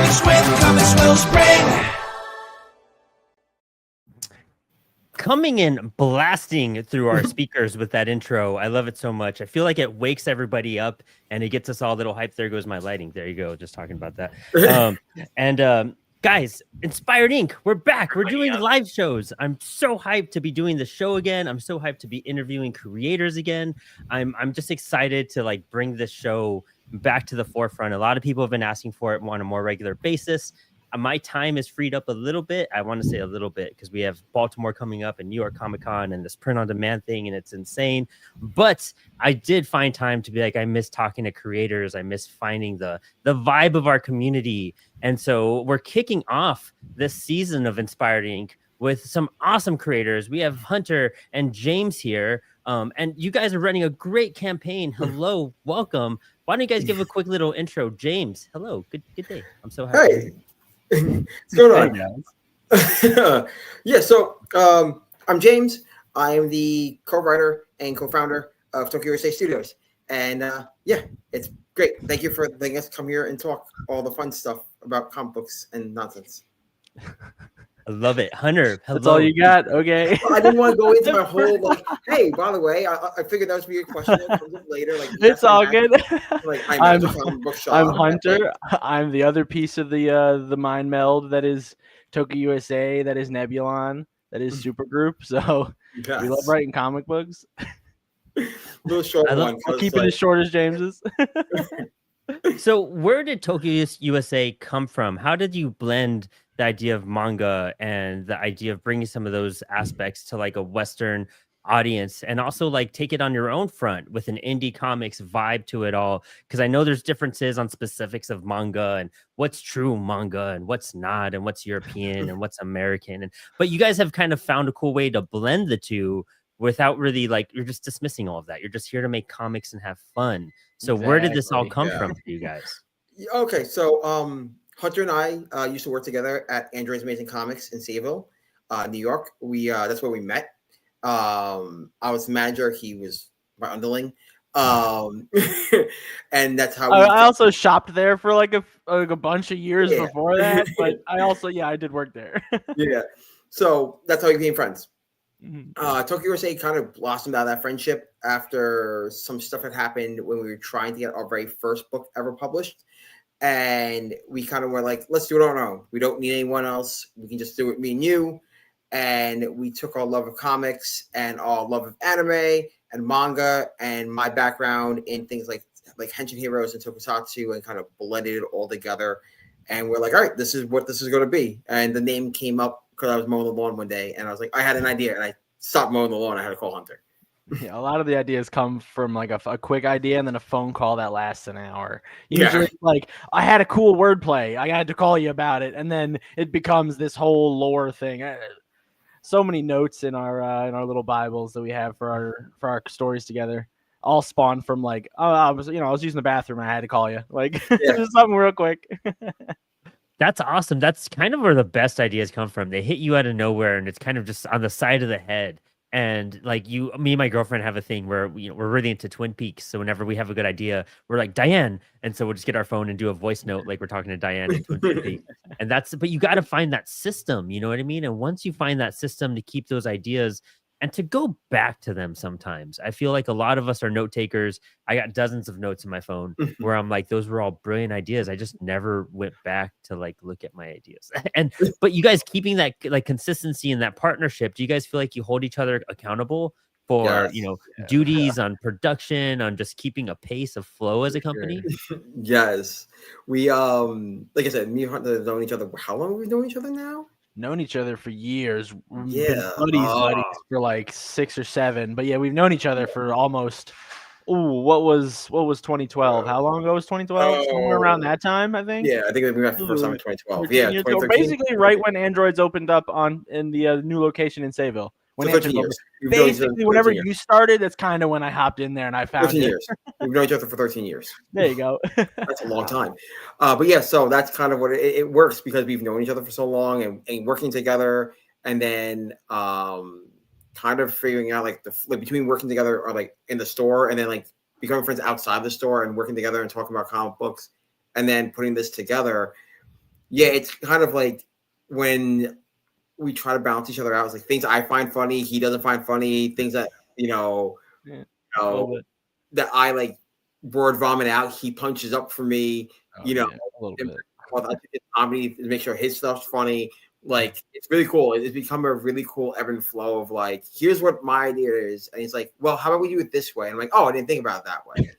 Comics with Comics Wellspring. Coming in blasting through our speakers with that intro. I love it so much. I feel like it wakes everybody up and it gets us all a little hyped. There goes my lighting. There you go. Just talking about that. Guys, Inspired Inc. We're back. We're doing live shows. I'm so hyped to be doing the show again. I'm so hyped to be interviewing creators again. I'm just excited to like bring this show back to the forefront. A lot of people have been asking for it on a more regular basis. My time is freed up a little bit. I want to say a little bit because we have Baltimore coming up and New York Comic Con and this print on demand thing, and it's insane. But I did find time to be like, I miss talking to creators. I miss finding the vibe of our community. And so we're kicking off this season of Inspired Inc. with some awesome creators. We have Hunter and James here. And you guys are running a great campaign. Hello, welcome. Why don't you guys give a quick little intro? James, hello, good day. I'm so happy. Hey. What's going on? Yeah, so I'm James. I am the co-writer and co-founder of TokUSA Studios. And yeah, it's great. Thank you for letting us come here and talk all the fun stuff about comic books and nonsense. I love it. Hunter, hello. That's all you got? Okay. I didn't want to go into my whole, like, hey, by the way, I figured that was be a question that comes up later. Like, it's all good. Like, I'm I'm Hunter. I'm the other piece of the mind meld that is TokUSA, that is Nebulon, that is Supergroup. So yes. We love writing comic books. Little short one. I'll keep it as short as James's. So where did TokUSA come from? How did you blend the idea of manga and the idea of bringing some of those aspects to like a Western audience, and also like take it on your own front with an indie comics vibe to it all? Because I know there's differences on specifics of manga and what's true manga and what's not, and what's European and what's American. But you guys have kind of found a cool way to blend the two without really like, you're just dismissing all of that. You're just here to make comics and have fun. So where did this all come from for you guys? Okay, so Hunter and I used to work together at Android's Amazing Comics in Sayville, New York. That's where we met. I was the manager. He was my underling. And that's how I also shopped there for like a bunch of years before that. But I did work there. Yeah. So that's how we became friends. TokUSA kind of blossomed out of that friendship after some stuff had happened when we were trying to get our very first book ever published. And we kind of were like, let's do it on our own. We don't need anyone else. We can just do it, me and you. And we took our love of comics and our love of anime and manga and my background in things like Henshin Heroes and Tokusatsu and kind of blended it all together. And we're like, all right, this is what this is going to be. And the name came up because I was mowing the lawn one day and I was like, I had an idea and I stopped mowing the lawn. I had to call Hunter. Yeah, a lot of the ideas come from like a quick idea and then a phone call that lasts an hour. Usually, like, I had a cool wordplay. I had to call you about it, and then it becomes this whole lore thing. So many notes in our little Bibles that we have for our stories together, all spawned from like, oh, I was using the bathroom and I had to call you, like, just something real quick. That's awesome. That's kind of where the best ideas come from. They hit you out of nowhere, and it's kind of just on the side of the head. And like me and my girlfriend have a thing where we're really into Twin Peaks. So whenever we have a good idea, we're like, Diane. And so we'll just get our phone and do a voice note like we're talking to Diane in Twin Peaks. And but you got to find that system, you know what I mean? And once you find that system to keep those ideas and to go back to them sometimes. I feel like a lot of us are note takers. I got dozens of notes in my phone where I'm like, those were all brilliant ideas. I just never went back to like look at my ideas. But you guys keeping that like consistency in that partnership, do you guys feel like you hold each other accountable for duties on production, on just keeping a pace of flow as a company? Yes. We like I said, me and Hunter have known each other. How long have we known each other now? Known each other for years. Yeah. Been buddies for like 6 or 7. But yeah, we've known each other for almost what was 2012? How long ago was 2012? Somewhere around that time, I think. Yeah, I think we met for the first time in 2012. Yeah, so basically right when Androids opened up in the new location in Sayville. When 13 years. Basically, whenever you started, that's kind of when I hopped in there and I found 13 years. We've known each other for 13 years. There you go. That's a long time. But yeah, so that's kind of what it works because we've known each other for so long and working together, and then kind of figuring out like between working together or like in the store and then like becoming friends outside the store and working together and talking about comic books and then putting this together. Yeah, it's kind of like when we try to balance each other out. It's like things I find funny, he doesn't find funny. Things that Yeah. that I like word vomit out, he punches up for me. Oh, You know, yeah, a little bit. I think it's comedy to make sure his stuff's funny. Like it's really cool. It's become a really cool ebb and flow of like, here's what my idea is, and he's like, well, how about we do it this way? And I'm like, oh, I didn't think about it that way.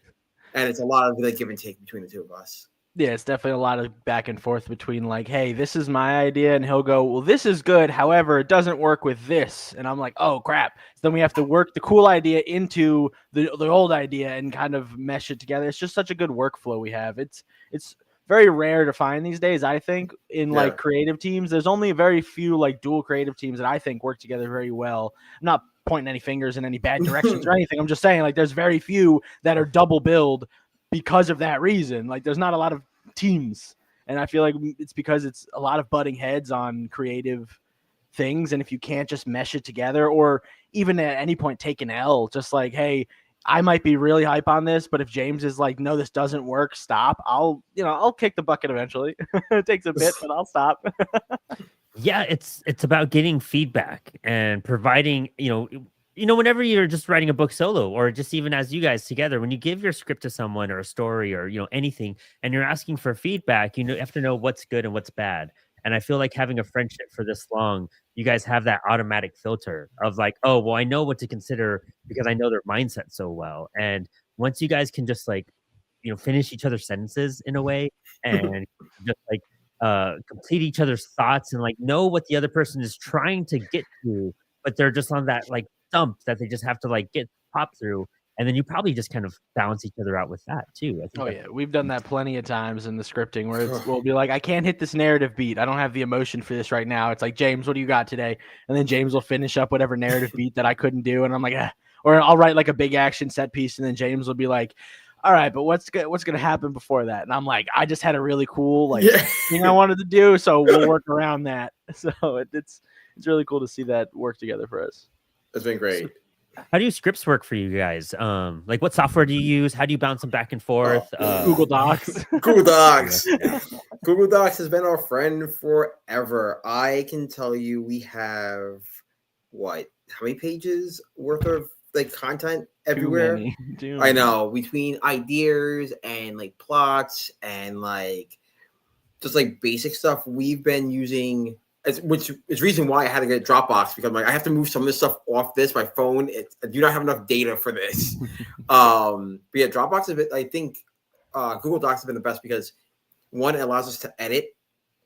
And it's a lot of like give and take between the two of us. Yeah, it's definitely a lot of back and forth between like, hey, this is my idea, and he'll go, well, this is good. However, it doesn't work with this, and I'm like, oh crap. So then we have to work the cool idea into the old idea and kind of mesh it together. It's just such a good workflow we have. It's very rare to find these days. I think in like creative teams, there's only very few like dual creative teams that I think work together very well. I'm not pointing any fingers in any bad directions or anything. I'm just saying like there's very few that are double billed because of that reason. Like there's not a lot of teams, and I feel like it's because it's a lot of butting heads on creative things, and if you can't just mesh it together, or even at any point take an L, just like, hey, I might be really hype on this, but if James is like, no, this doesn't work, stop, I'll kick the bucket eventually. It takes a bit, but I'll stop. Yeah, it's about getting feedback and providing, whenever you're just writing a book solo, or just even as you guys together, when you give your script to someone or a story or, anything, and you're asking for feedback, you have to know what's good and what's bad. And I feel like having a friendship for this long, you guys have that automatic filter of like, oh, well, I know what to consider because I know their mindset so well. And once you guys can just like, finish each other's sentences in a way and just like complete each other's thoughts and like know what the other person is trying to get to, but they're just on that like dump that they just have to like get pop through, and then you probably just kind of balance each other out with that too. I think We've done that plenty of times in the scripting where we'll be like, I can't hit this narrative beat, I don't have the emotion for this right now. It's like, James, what do you got today? And then James will finish up whatever narrative beat that I couldn't do, and I'm like, or I'll write like a big action set piece, and then James will be like, all right, but what's gonna happen before that? And I'm like, I just had a really cool thing I wanted to do, so we'll work around that. So it's really cool to see that work together for us. It's been great. How do scripts work for you guys? Like what software do you use? How do you bounce them back and forth? Google Docs. Google Docs. Google Docs has been our friend forever. I can tell you we have how many pages worth of like content everywhere? I know, between ideas and like plots and like just like basic stuff we've been using. Which is reason why I had to get Dropbox, because like I have to move some of this stuff off my phone. I do not have enough data for this. But yeah, Dropbox is, I think Google Docs has been the best because one, it allows us to edit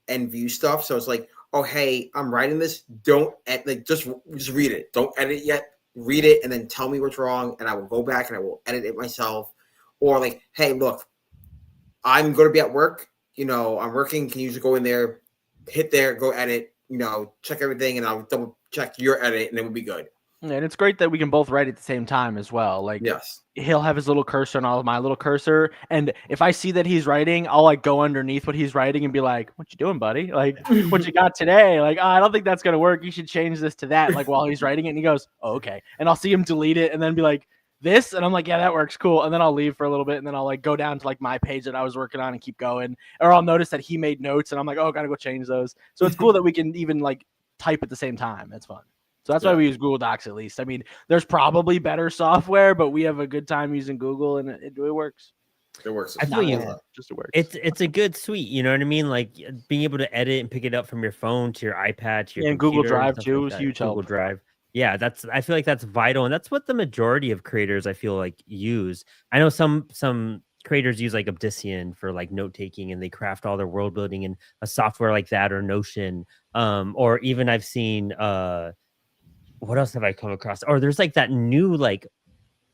and view stuff. So it's like, oh hey, I'm writing this. Don't just read it. Don't edit it yet. Read it and then tell me what's wrong, and I will go back and I will edit it myself. Or like, hey, look, I'm going to be at work. I'm working. Can you just go in there? Hit there, go edit, check everything, and I'll double check your edit, and then we'll be good. Yeah, and it's great that we can both write at the same time as well. Like, yes, he'll have his little cursor and I'll have my little cursor, and if I see that he's writing, I'll like go underneath what he's writing and be like, "What you doing, buddy? Like, what you got today? Like, I don't think that's gonna work. You should change this to that." Like while he's writing it, and he goes, "Oh, okay," and I'll see him delete it and then be like, this, and I'm like, yeah, that works, cool. And then I'll leave for a little bit, and then I'll like go down to like my page that I was working on and keep going. Or I'll notice that he made notes, and I'm like, oh, gotta go change those. So it's cool that we can even like type at the same time. That's fun. So that's why we use Google Docs at least. I mean, there's probably better software, but we have a good time using Google, and it works. It works. I feel you. Just it works. It's a good suite. You know what I mean? Like being able to edit and pick it up from your phone to your iPad to your and Google Drive too is huge help. Google Drive. Yeah, I feel like that's vital, and that's what the majority of creators I feel like use. I know some creators use like Obsidian for like note taking, and they craft all their world building in a software like that, or Notion, or even I've seen what else have I come across? Or there's like that new like,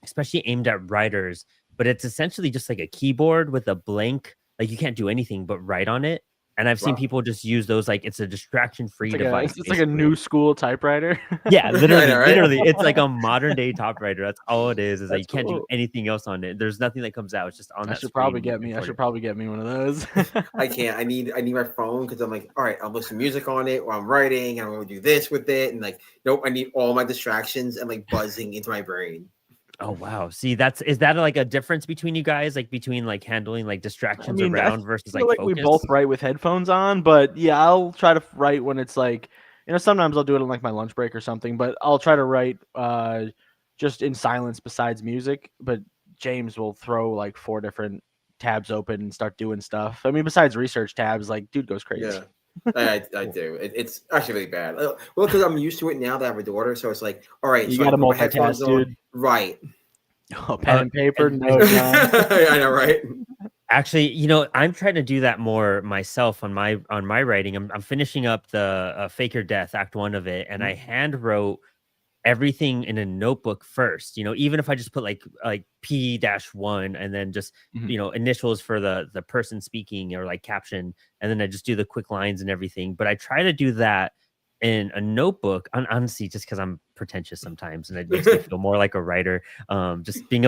especially aimed at writers, but it's essentially just like a keyboard with a blank, like you can't do anything but write on it. And I've seen people just use those like it's a distraction-free device. It's like a new school typewriter. Yeah, literally, it's like a modern day typewriter. That's all it is. Is like you can't do anything else on it. There's nothing that comes out. It's just on that. I should probably get me one of those. I can't. I need my phone because I'm like, all right, I'll listen to music on it while I'm writing, and I'm gonna do this with it, and like, nope, I need all my distractions and like buzzing into my brain. Oh wow. See, is that like a difference between you guys, like between like handling like distractions around versus feel like like we focus? both write with headphones on, but yeah, I'll try to write when it's like, sometimes I'll do it on like my lunch break or something, but I'll try to write just in silence besides music. But James will throw like 4 different tabs open and start doing stuff. I mean, besides research tabs, like dude goes crazy. Yeah. I do. It's actually really bad. Well, because I'm used to it now that I have a daughter, so it's like, all right, You so got to I put my headphones multitask, on. dude. Right. Oh, pen and paper, no, John. I know, right? Actually, I'm trying to do that more myself on my writing. I'm finishing up the Faker Death Act 1 of it, and I hand wrote everything in a notebook first. Even if I just put like P-1 and then just initials for the person speaking or like caption, and then I just do the quick lines and everything. But I try to do that in a notebook, honestly, just because I'm pretentious sometimes, and it makes me feel more like a writer. Just being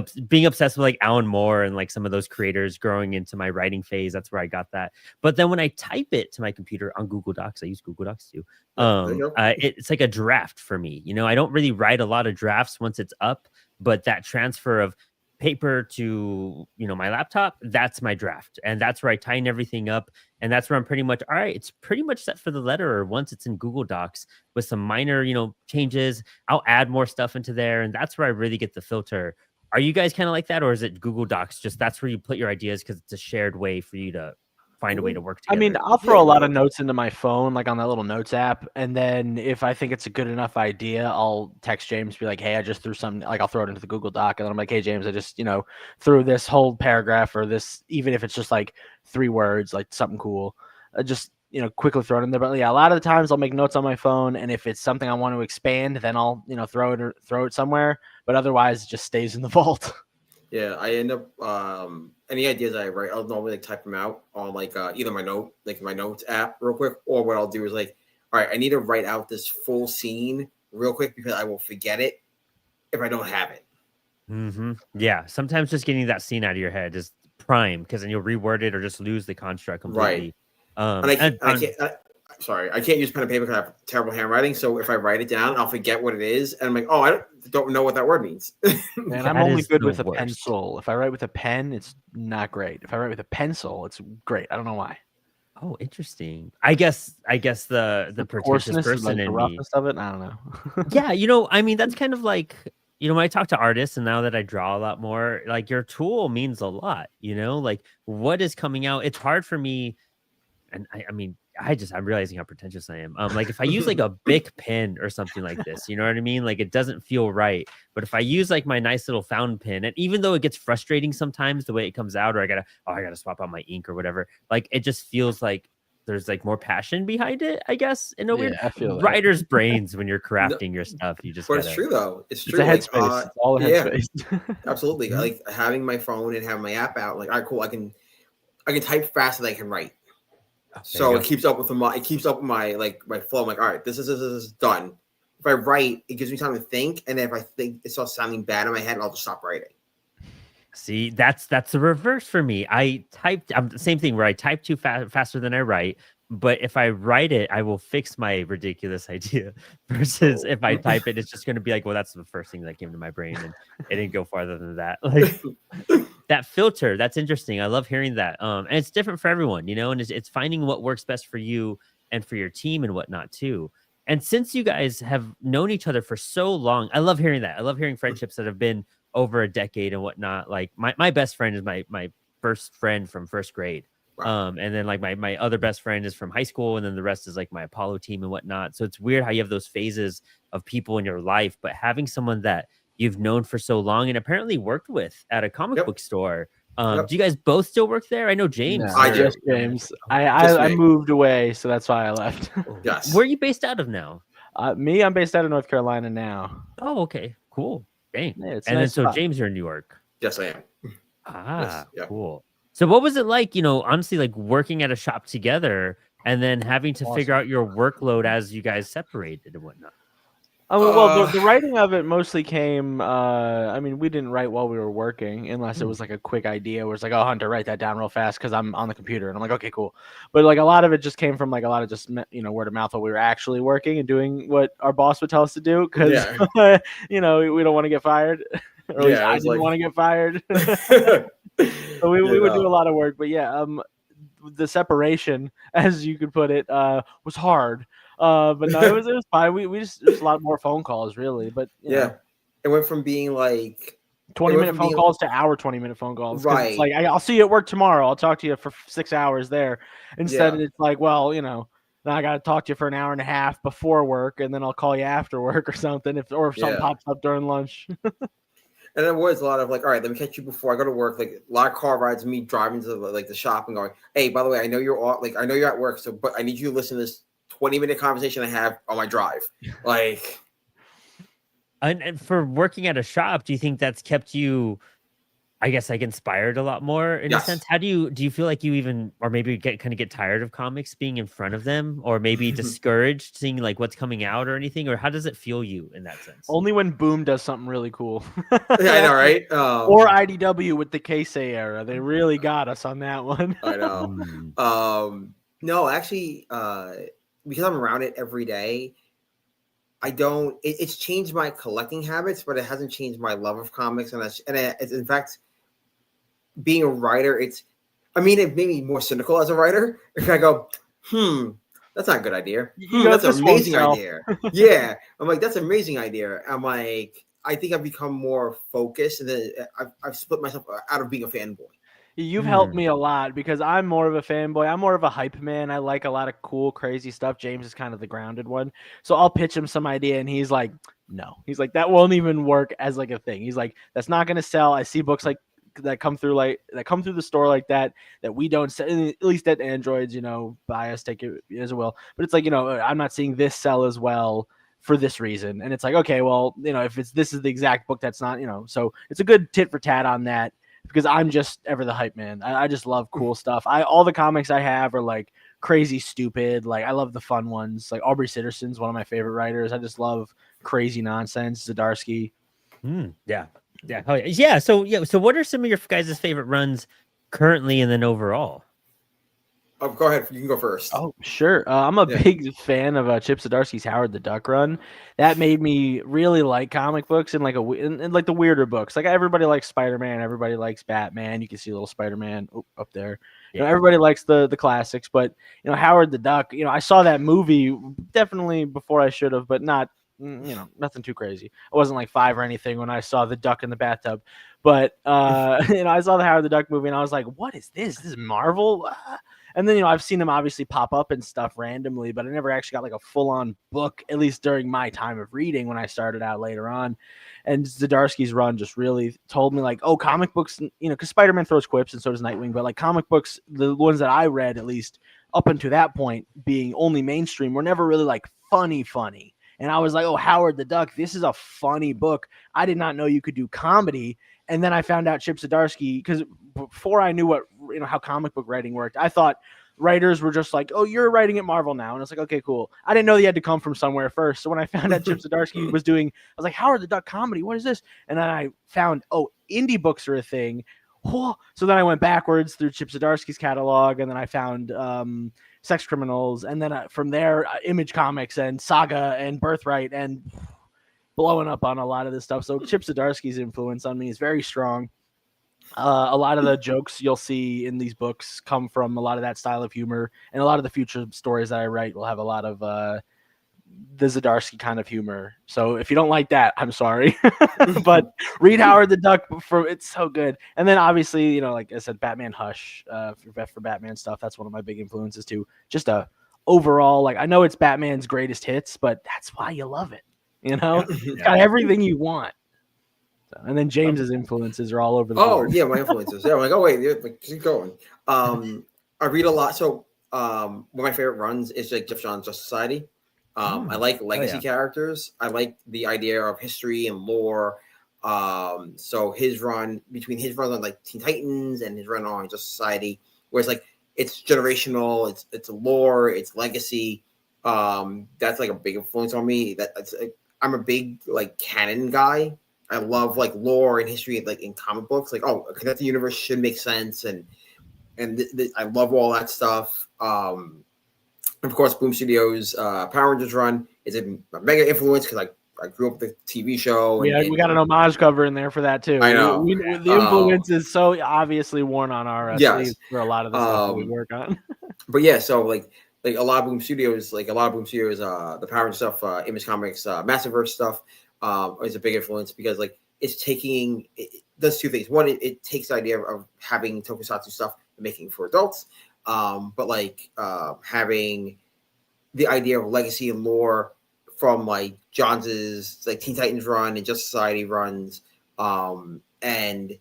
obsessed with like Alan Moore and like some of those creators growing into my writing phase. That's where I got that. But then when I type it to my computer on Google Docs, I use Google Docs too. It's like a draft for me. I don't really write a lot of drafts once it's up, but that transfer of paper to my laptop, that's my draft, and that's where I tighten everything up, and that's where I'm pretty much all right. It's pretty much set for the letterer once it's in Google Docs with some minor changes. I'll add more stuff into there, and that's where I really get the filter. Are you guys kind of like that, or is it Google Docs just that's where you put your ideas because it's a shared way for you to find a way to work together? I mean, I'll throw a lot of notes into my phone, like on that little notes app. And then if I think it's a good enough idea, I'll text James, be like, hey, I just threw something, like I'll throw it into the Google Doc. And then I'm like, hey, James, I just, threw this whole paragraph or this, even if it's just like 3 words, like something cool, just, quickly throw it in there. But yeah, a lot of the times I'll make notes on my phone. And if it's something I want to expand, then I'll, throw it somewhere. But otherwise it just stays in the vault. Yeah, I end up any ideas I write, I'll normally like type them out on like either my notes app real quick, or what I'll do is like, all right, I need to write out this full scene real quick because I will forget it if I don't have it. Mm-hmm. Yeah, sometimes just getting that scene out of your head is prime because then you'll reword it or just lose the construct completely. Right. I can't use pen and paper because I have terrible handwriting. So if I write it down, I'll forget what it is, and I'm like, oh, I don't know what that word means. And I'm only good with a pencil. If I write with a pen, it's not great. If I write with a pencil, it's great. I don't know why. Oh, interesting. I guess the pretentious person like in the me. roughness of it. I don't know. Yeah, I mean, that's kind of like when I talk to artists, and now that I draw a lot more, like your tool means a lot. Like what is coming out. It's hard for me, and I mean. I'm realizing how pretentious I am. Like if I use like a Bic pen or something like this, you know what I mean? Like it doesn't feel right. But if I use like my nice little fountain pen, and even though it gets frustrating sometimes the way it comes out, or I gotta swap out my ink or whatever, like it just feels like there's like more passion behind it, I guess, in a weird writer's brains when you're crafting your stuff. You just it's true though. It's true. It's a headspace. It's all a headspace. Absolutely. Like having my phone and having my app out, like, all right, cool. I can type faster than I can write. So it keeps up with my flow. I'm like, all right, this is done. If I write, it gives me time to think, and then if I think it starts sounding bad in my head, I'll just stop writing. See, that's the reverse for me. I'm the same thing where I type too faster than I write. But if I write it, I will fix my ridiculous idea. Versus if I type it, it's just going to be like, well, that's the first thing that came to my brain, and it didn't go farther than that. Like that filter, that's interesting. I love hearing that. And it's different for everyone, and it's finding what works best for you and for your team and whatnot too. And since you guys have known each other for so long, I love hearing that. I love hearing friendships that have been over a decade and whatnot. Like my best friend is my first friend from first grade. Wow. And then like my other best friend is from high school, and then the rest is like my Apollo team and whatnot. So it's weird how you have those phases of people in your life, but having someone that you've known for so long and apparently worked with at a comic book store. Do you guys both still work there? I know James. No, I just James. I moved away, so that's why I left. Yes. Where are you based out of now? Me, I'm based out of North Carolina now. Oh, okay, cool. Dang. Yeah, and nice then so James, you're in New York. Yes, I am. Cool. So what was it like, honestly, like working at a shop together and then having to figure out your workload as you guys separated and whatnot? Well, the writing of it mostly came, we didn't write while we were working unless it was like a quick idea where it's like, oh, Hunter, write that down real fast because I'm on the computer. And I'm like, okay, cool. But like a lot of it just came from like a lot of just, word of mouth while we were actually working and doing what our boss would tell us to do because, we don't want to get fired. or at least Yeah, I it's didn't like- want to get fired. So we would do a lot of work, but yeah, the separation, as you could put it, was hard. But no, it was fine. We just a lot more phone calls, really. But you know, it went from being like 20-minute phone calls to our 20-minute phone calls. Because it's Right. like, I'll see you at work tomorrow. I'll talk to you for 6 hours there. Instead, Yeah. it's like, well, you know, now I got to talk to you for an hour and a half before work, and then I'll call you after work or something. If something Yeah. pops up during lunch. And there was a lot of like, all right, let me catch you before I go to work. Like a lot of car rides, me driving to like the shop and going, hey, by the way, I know you're all like, I know you're at work, so but I need you to listen to this 20-minute conversation I have on my drive. Like, And for working at a shop, do you think that's kept you, I guess, like inspired a lot more in a Yes. sense? How do you feel like you even, or maybe get tired of comics being in front of them, or maybe discouraged seeing like what's coming out or anything, or how does it feel you in that sense? Only when Boom does something really cool. yeah, I know, right? Or IDW with the Keisei era. They really got us on that one. I know. No, actually, because I'm around it every day, I don't. It's changed my collecting habits, but it hasn't changed my love of comics. And it's in fact, being a writer, it made me more cynical as a writer. If I go, that's not a good idea. That's an amazing idea. Yeah, I'm like, that's an amazing idea. I'm like, I think I've become more focused, and then I've split myself out of being a fanboy. You've helped me a lot because I'm more of a fanboy. I'm more of a hype man. I like a lot of cool, crazy stuff. James is kind of the grounded one. So I'll pitch him some idea and he's like, no. He's like, that won't even work as like a thing. He's like, that's not going to sell. I see books like that come through the store like that we don't sell, at least that Androids, you know, buy us, take it as well. But it's like, you know, I'm not seeing this sell as well for this reason. And it's like, okay, well, you know, if this is the exact book that's not, you know, so it's a good tit for tat on that. Because I'm just ever the hype man. I just love cool stuff. All the comics I have are like crazy stupid. Like I love the fun ones. Like Aubrey Sitterson's one of my favorite writers. I just love crazy nonsense. Zdarsky. Yeah. Oh, yeah. So what are some of your guys' favorite runs currently and then overall? Oh, go ahead. You can go first. Oh, sure. I'm a big fan of Chip Zdarsky's Howard the Duck run. That made me really like comic books and like like the weirder books. Like everybody likes Spider-Man, everybody likes Batman. You can see a little Spider-Man up there. Yeah. You know, everybody likes the classics, but you know, Howard the Duck. You know, I saw that movie definitely before I should have, but not. You know, nothing too crazy. I wasn't like 5 or anything when I saw the duck in the bathtub, but you know, I saw the Howard the Duck movie and I was like, "What is this? This is Marvel." And then, you know, I've seen them obviously pop up and stuff randomly, but I never actually got like a full-on book, at least during my time of reading when I started out later on. And Zdarsky's run just really told me like, oh, comic books, you know, because Spider-Man throws quips and so does Nightwing, but like comic books, the ones that I read, at least up until that point, being only mainstream, were never really like funny. And I was like, oh, Howard the Duck, this is a funny book. I did not know you could do comedy. And then I found out Chip Zdarsky, because before I knew how comic book writing worked, I thought writers were just like, oh, you're writing at Marvel now. And it's like, okay, cool. I didn't know you had to come from somewhere first. So when I found out Chip Zdarsky was doing, I was like, Howard the Duck comedy, what is this? And then I found, oh, indie books are a thing. So then I went backwards through Chip Zdarsky's catalog, and then I found Sex Criminals, and then from there, Image Comics and Saga and Birthright, and blowing up on a lot of this stuff. So Chip Zdarsky's influence on me is very strong. A lot of the jokes you'll see in these books come from a lot of that style of humor, and a lot of the future stories that I write will have a lot of the Zdarsky kind of humor. So if you don't like that, I'm sorry, but read Howard the Duck it's so good. And then obviously, you know, like I said, Batman Hush for Batman stuff. That's one of my big influences too. Just a overall, like, I know it's Batman's greatest hits, but that's why you love it. You know, it's got everything you want. So, and then James's influences are all over the board. Oh yeah, my influences. Yeah, I'm like, oh wait, like, keep going. I read a lot. So one of my favorite runs is like Jeff Johns' Just Society. I like legacy characters. I like the idea of history and lore. So his run on like Teen Titans and his run on Just Society, where it's like it's generational, it's lore, it's legacy. That's like a big influence on me. I'm a big like canon guy. I love like lore and history, like in comic books. Like, oh, connect the universe should make sense, and I love all that stuff. Of course, Boom Studios' Power Rangers run is a mega influence because I grew up with the TV show. We got an homage cover in there for that too. I know. The influence is so obviously worn on our Yes. sleeves for a lot of the stuff that we work on. But yeah, so like a lot of Boom Studios, the Power Rangers stuff, Image Comics, Massiverse stuff, is a big influence because like it does two things. One, it takes the idea of having tokusatsu stuff and making for adults, but like having the idea of legacy and lore from like Johns' like Teen Titans run and Just Society runs, and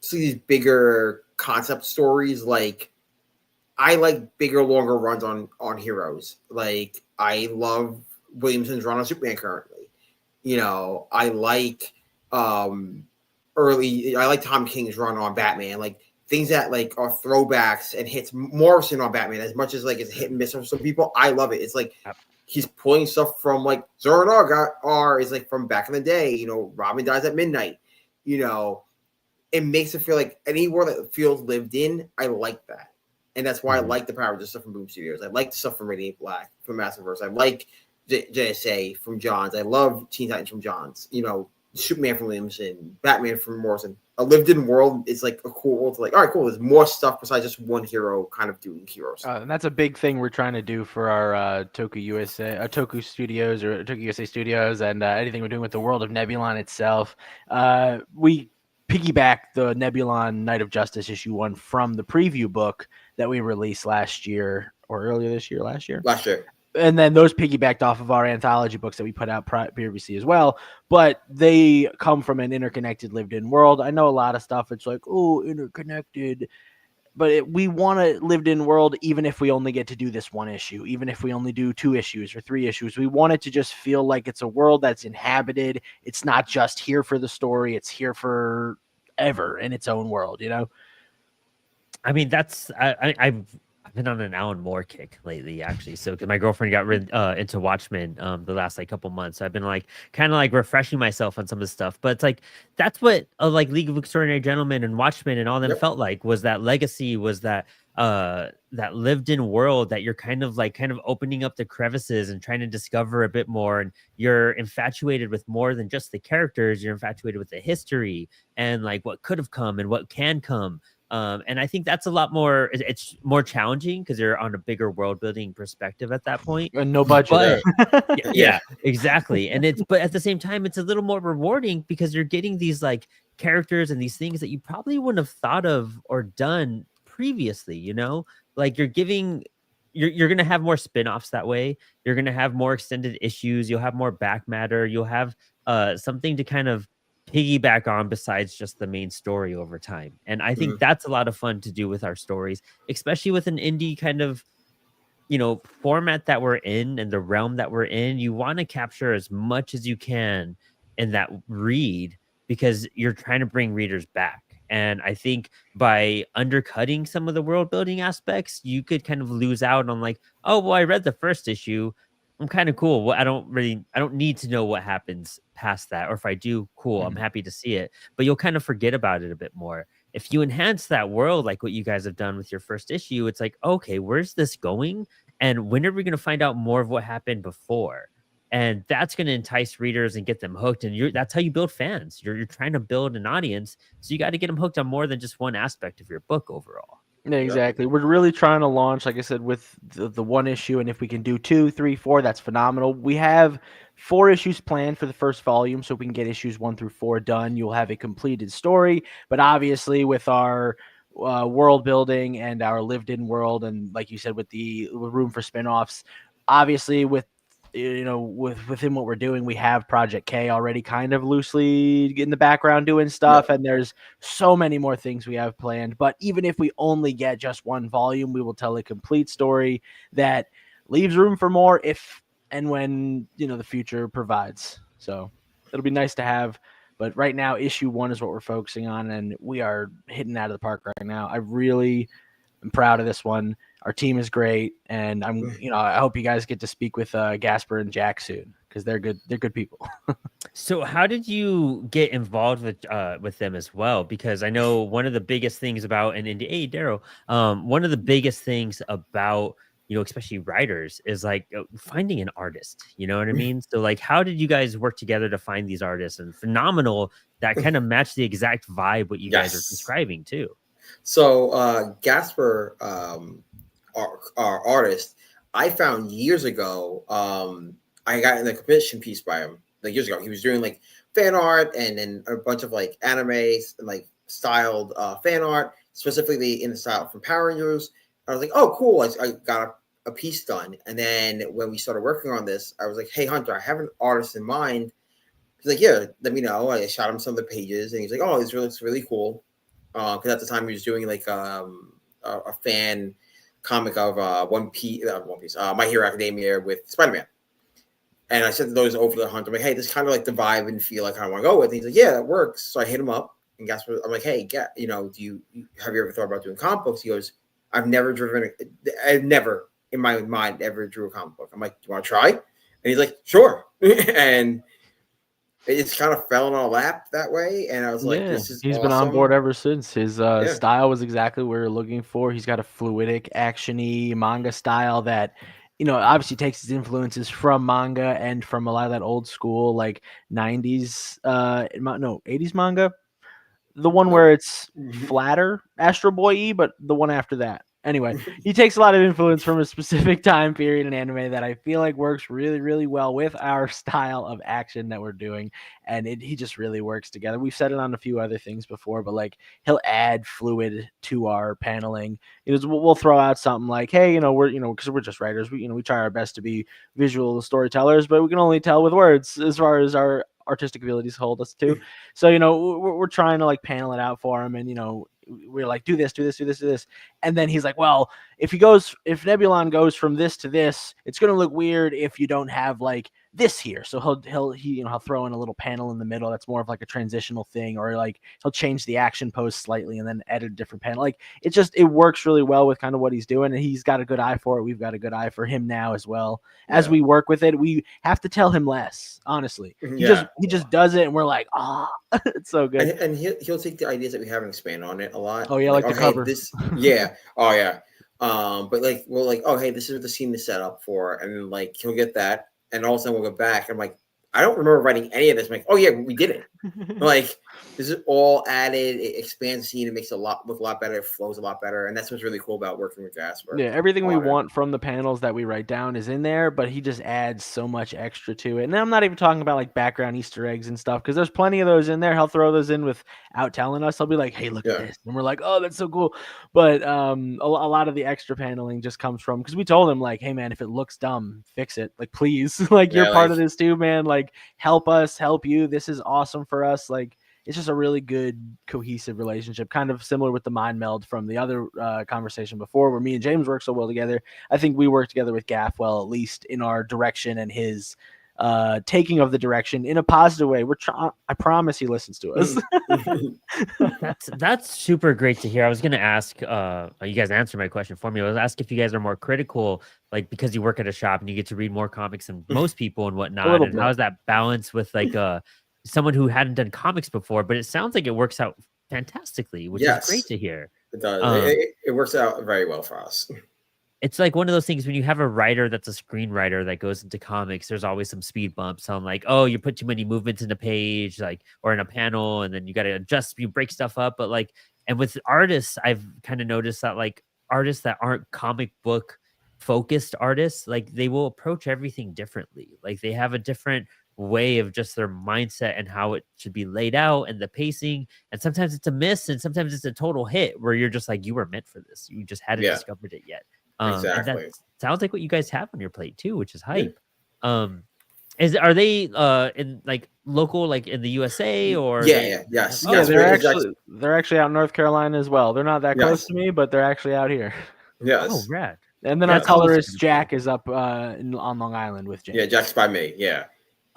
so these bigger concept stories. Like I like bigger, longer runs on heroes. Like I love Williamson's run on Superman currently. I like Tom King's run on Batman. Like things that like are throwbacks and hits Morrison on Batman as much as like it's a hit and miss for some people. I love it. It's like he's pulling stuff from like Zora R is like from back in the day. Robin dies at midnight. It makes it feel like any world that feels lived in. I like that. And that's why I like the Power Rangers stuff from Boom Studios. I like the stuff from Radiant Black, from Massiverse. I like JSA from Johns. I love Teen Titans from Johns. Superman from Williamson, Batman from Morrison. A lived-in world is like a cool world to like, all right, cool. There's more stuff besides just one hero kind of doing heroes. And that's a big thing we're trying to do for our Toku Studios or TokUSA Studios and anything we're doing with the world of Nebulon itself. We piggyback the Nebulon Night of Justice issue 1 from the preview book that we released last year or earlier this year, last year. And then those piggybacked off of our anthology books that we put out previously as well. But they come from an interconnected lived-in world. I know a lot of stuff. It's like, oh, interconnected. But we want a lived-in world even if we only get to do this one issue, even if we only do 2 issues or 3 issues. We want it to just feel like it's a world that's inhabited. It's not just here for the story. It's here for ever in its own world, I mean, that's I've been on an Alan Moore kick lately, actually. So, because my girlfriend got into Watchmen the last couple months, so I've been kind of refreshing myself on some of the stuff. But it's like that's what like League of Extraordinary Gentlemen and Watchmen and all them felt like, was that legacy, was that that lived-in world that you're kind of opening up the crevices and trying to discover a bit more, and you're infatuated with more than just the characters. You're infatuated with the history and like what could have come and what can come. And I think that's a lot more, it's more challenging because you're on a bigger world building perspective at that point. And no budget. But, yeah, exactly. But at the same time, it's a little more rewarding because you're getting these like characters and these things that you probably wouldn't have thought of or done previously, like you're going to have more spin-offs that way. You're going to have more extended issues. You'll have more back matter. You'll have something to kind of piggyback on besides just the main story over time. And I think that's a lot of fun to do with our stories, especially with an indie kind of, format that we're in and the realm that we're in. You want to capture as much as you can in that read because you're trying to bring readers back. And I think by undercutting some of the world building aspects, you could kind of lose out on like, oh, well, I read the first issue. I'm kind of cool. Well, I don't need to know what happens past that. Or if I do, cool, I'm happy to see it. But you'll kind of forget about it a bit more. If you enhance that world, like what you guys have done with your first issue, it's like, okay, where's this going? And when are we going to find out more of what happened before? And that's going to entice readers and get them hooked. And that's how you build fans. You're trying to build an audience. So you got to get them hooked on more than just one aspect of your book overall. Yeah, exactly. We're really trying to launch, like I said, with the 1 issue. And if we can do 2, 3, 4, that's phenomenal. We have 4 issues planned for the first volume. So we can get issues 1 through 4 done. You'll have a completed story. But obviously with our world building and our lived in world, and like you said, with the room for spinoffs, obviously within what we're doing, we have Project K already kind of loosely in the background doing stuff, and there's so many more things we have planned. But even if we only get just 1 volume, we will tell a complete story that leaves room for more if and when the future provides. So it'll be nice to have. But right now, issue 1 is what we're focusing on, and we are hitting out of the park right now. I really am proud of this one. Our team is great, and I hope you guys get to speak with Gasper and Jack soon because they're good. They're good people. So, how did you get involved with them as well? Because I know one of the biggest things about an indie, hey Daryl, one of the biggest things about especially writers, is like finding an artist. You know what I mean? So like, how did you guys work together to find these artists? And phenomenal that kind of match the exact vibe what you guys are describing too. So Gasper, our artist, I found years ago. I got in a commission piece by him like years ago. He was doing like fan art and then a bunch of like animes and like styled fan art, specifically in the style from Power Rangers. I was like, oh, cool. I got a piece done. And then when we started working on this, I was like, hey, Hunter, I have an artist in mind. He's like, yeah, let me know. I shot him some of the pages and he's like, oh, this looks really cool. Because at the time he was doing like a fan comic of One Piece, My Hero Academia with Spider-Man. And I sent those over to Hunter. I'm like, hey, this is kind of like the vibe and feel I kind of want to go with. And he's like, yeah, that works. So I hit him up and Gasper, I'm like, hey, have you ever thought about doing comic books? He goes, I've never in my mind ever drew a comic book. I'm like, do you want to try? And he's like, sure. And it just kind of fell in our lap that way. And I was like, this is he's awesome. Been on board ever since. His style was exactly what we were looking for. He's got a fluidic, action-y manga style that, obviously takes his influences from manga and from a lot of that old school, like 80s manga. The one where it's flatter, Astro Boy-y, but the one after that. Anyway, he takes a lot of influence from a specific time period in anime that I feel like works really, really well with our style of action that we're doing. And he just really works together. We've said it on a few other things before, but like he'll add fluid to our paneling. We'll throw out something like, hey, because we're just writers. We try our best to be visual storytellers, but we can only tell with words as far as our artistic abilities hold us to. So, we're trying to like panel it out for him and, we're like, do this. And then he's like, well, if Nebulon goes from this to this, it's going to look weird if you don't have like this here. So he'll throw in a little panel in the middle. That's more of like a transitional thing, or like he'll change the action pose slightly and then edit a different panel. Like it works really well with kind of what he's doing. And he's got a good eye for it. We've got a good eye for him now as well. As we work with it, we have to tell him less, honestly. He just does it. And we're like, it's so good. And he'll take the ideas that we have and expand on it a lot. Oh yeah. Like the cover. Oh yeah. But like, we're like, oh, hey, this is what the scene is set up for. And then like, he'll get that. And all of a sudden we'll go back. I'm like, I don't remember writing any of this. I'm like, oh yeah, we did it. Like, this is all added. It expands the scene. It makes it look a lot better. It flows a lot better. And that's what's really cool about working with Gasper. Yeah, everything we want from the panels that we write down is in there, but he just adds so much extra to it. And I'm not even talking about like background Easter eggs and stuff, because there's plenty of those in there. He'll throw those in without telling us. He'll be like, hey, look at this. And we're like, oh, that's so cool. But a lot of the extra paneling just comes from, because we told him like, hey man, if it looks dumb, fix it. Like, please, like you're part of this too, man. Like, help us, help you. This is awesome for us. Like, it's just a really good cohesive relationship, kind of similar with the mind meld from the other conversation before, where me and James work so well together. I think we work together with Gaff well, at least in our direction and his taking of the direction in a positive way. I promise he listens to us. That's super great to hear. I was going to ask, you guys answered my question for me. I was asking if you guys are more critical, like because you work at a shop and you get to read more comics than most people and whatnot. And how's that balance with like someone who hadn't done comics before? But it sounds like it works out fantastically, which is great to hear. It does. It works out very well for us. It's like one of those things when you have a writer that's a screenwriter that goes into comics, there's always some speed bumps on like, oh, you put too many movements in a page, like, or in a panel, and then you got to adjust, you break stuff up. But like, and with artists, I've kind of noticed that like artists that aren't comic book focused artists, like they will approach everything differently. Like they have a different way of just their mindset and how it should be laid out and the pacing. And sometimes it's a miss and sometimes it's a total hit where you're just like, you were meant for this. You just hadn't discovered it yet. Exactly. And that sounds like what you guys have on your plate too, which is hype. Are they in like local, like in the USA or? Yes. Oh, they're actually out in North Carolina as well. They're not that close to me, but they're actually out here. Yes. Oh, rad. And then our colorist Jack is up on Long Island with James. Yeah, Jack's by me. Yeah.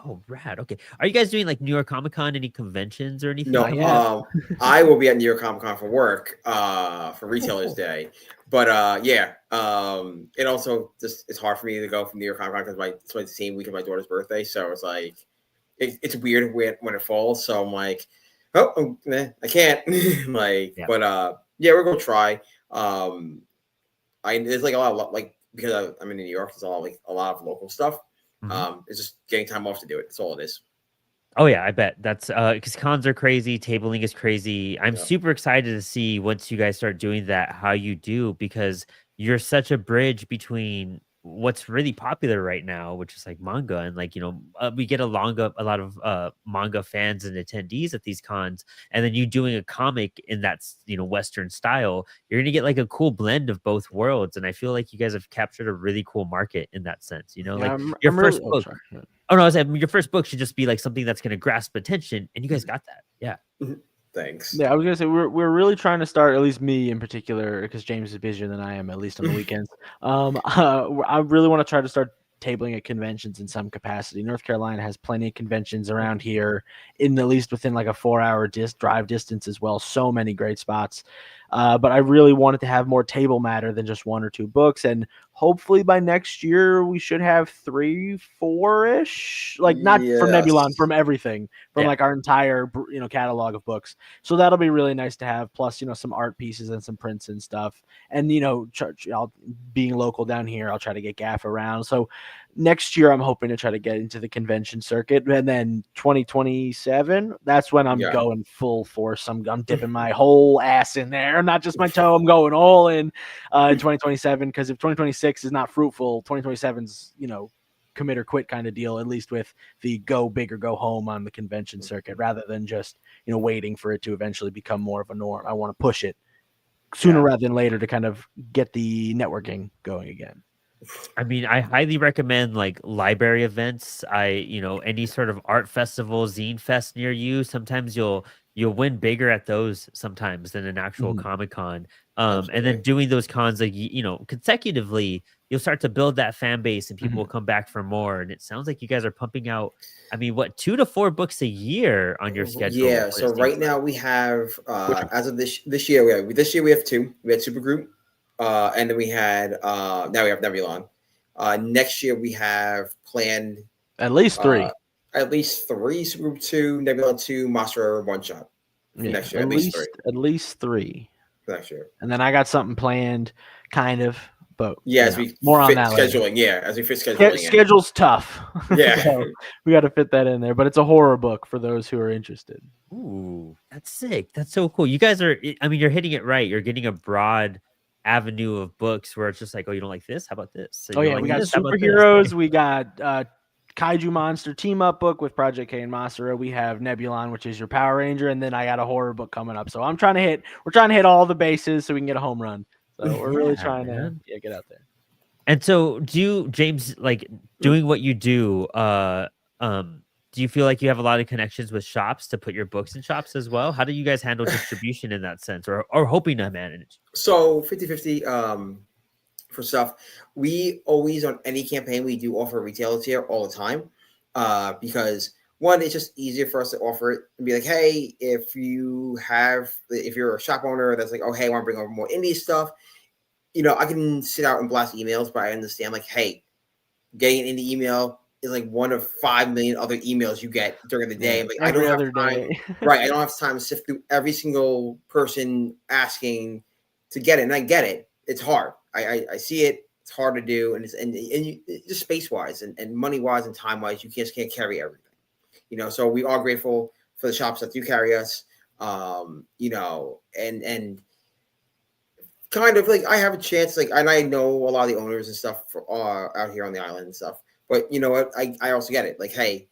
Oh, rad. Okay. Are you guys doing like New York Comic Con, any conventions or anything? No, I will be at New York Comic Con for work, for Retailers Day. But it also just, it's hard for me to go from New York Comic Con because it's like the same week of my daughter's birthday. So it's like, it's weird when it falls. So I'm like, I can't. But we're going to try. There's like a lot of like because I'm in New York, it's all like a lot of local stuff. It's just getting time off to do it. That's all it is. Oh yeah, I bet that's because cons are crazy, tabling is crazy. I'm Yeah. super excited to see once you guys start doing that how you do, because you're such a bridge between what's really popular right now, which is like manga, and like we get a lot of manga fans and attendees at these cons, and then you doing a comic in that Western style, you're gonna get like a cool blend of both worlds, and I feel like you guys have captured a really cool market in that sense. Like your first book. Oh no, I was saying your first book should just be like something that's going to grasp attention, and you guys got that. Yeah. Thanks. Yeah, I was gonna say we're really trying to start, at least me in particular, because James is busier than I am, at least on the weekends. I really want to try to start tabling at conventions in some capacity. North Carolina has plenty of conventions around here, at least within like a 4-hour drive distance as well. So many great spots. But I really wanted to have more table matter than just 1 or 2 books, and hopefully by next year we should have 3, 4-ish, like not from Nebulon, from everything, from like our entire catalog of books. So that'll be really nice to have. Plus, some art pieces and some prints and stuff. And being local down here, I'll try to get Gaff around. So next year I'm hoping to try to get into the convention circuit, and then 2027, that's when I'm going full force. I'm dipping my whole ass in there, not just my toe. I'm going all in 2027, because if 2026 is not fruitful, 2027's commit or quit kind of deal, at least with the go big or go home on the convention circuit, rather than just waiting for it to eventually become more of a norm. I want to push it sooner rather than later to kind of get the networking going again. I mean, I highly recommend like library events. Any sort of art festival, zine fest near you. Sometimes you'll win bigger at those sometimes than an actual Comic-Con. And then doing those cons like consecutively, you'll start to build that fan base, and people will come back for more. And it sounds like you guys are pumping out, 2 to 4 books a year on your schedule. Yeah. So right now we have as of this year we have 2. We had Supergroup. And then we had now we have Nebulon. Next year we have planned at least 3. Supergroup 2, Nebulon 2, Monster 1 shot. Next year, at least 3 next year. And then I got something planned, kind of. But as we more on fit that scheduling. Later. As we fit scheduling. Schedule's tough. Yeah. So we got to fit that in there. But it's a horror book for those who are interested. Ooh, that's sick. That's so cool. You guys are, you're hitting it right. You're getting a broad avenue of books where it's just like, oh, you don't like this? How about this? So we got superheroes. We got Kaiju Monster team up book with Project K and Masura. We have Nebulon, which is your Power Ranger, and then I got a horror book coming up. So we're trying to hit all the bases so we can get a home run. So we're really trying to get out there. And so do you, James, like doing what you do, do you feel like you have a lot of connections with shops to put your books in shops as well? How do you guys handle distribution in that sense, or hoping to manage? So 50-50 for stuff. We always, on any campaign, we do offer retail tier all the time because one, it's just easier for us to offer it and be like, hey, if you're a shop owner that's like, oh, hey, I want to bring over more indie stuff, I can sit out and blast emails, but I understand like, hey, getting an indie email is like one of 5 million other emails you get during the day. Like, I don't have time, right? I don't have time to sift through every single person asking to get it, and I get it. It's hard. I see it. It's hard to do, and just space wise and money wise and time wise, you just can't carry everything. So we are grateful for the shops that do carry us. And kind of like I have a chance, like, and I know a lot of the owners and stuff out here on the island and stuff. But you know what? I also get it. Like, hey,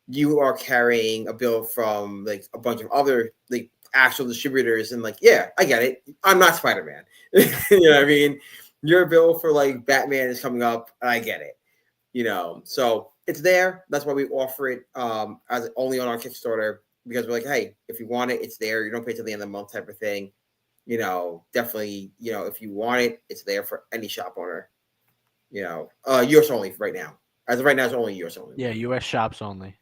you are carrying a bill from like a bunch of other like actual distributors, and like, yeah, I get it. I'm not Spider-Man. You know what I mean? Your bill for like Batman is coming up, and I get it. So it's there. That's why we offer it as only on our Kickstarter, because we're like, hey, if you want it, it's there. You don't pay till the end of the month type of thing. Definitely, if you want it, it's there for any shop owner. US only right now. As of right now, it's only US only. Yeah, US shops only.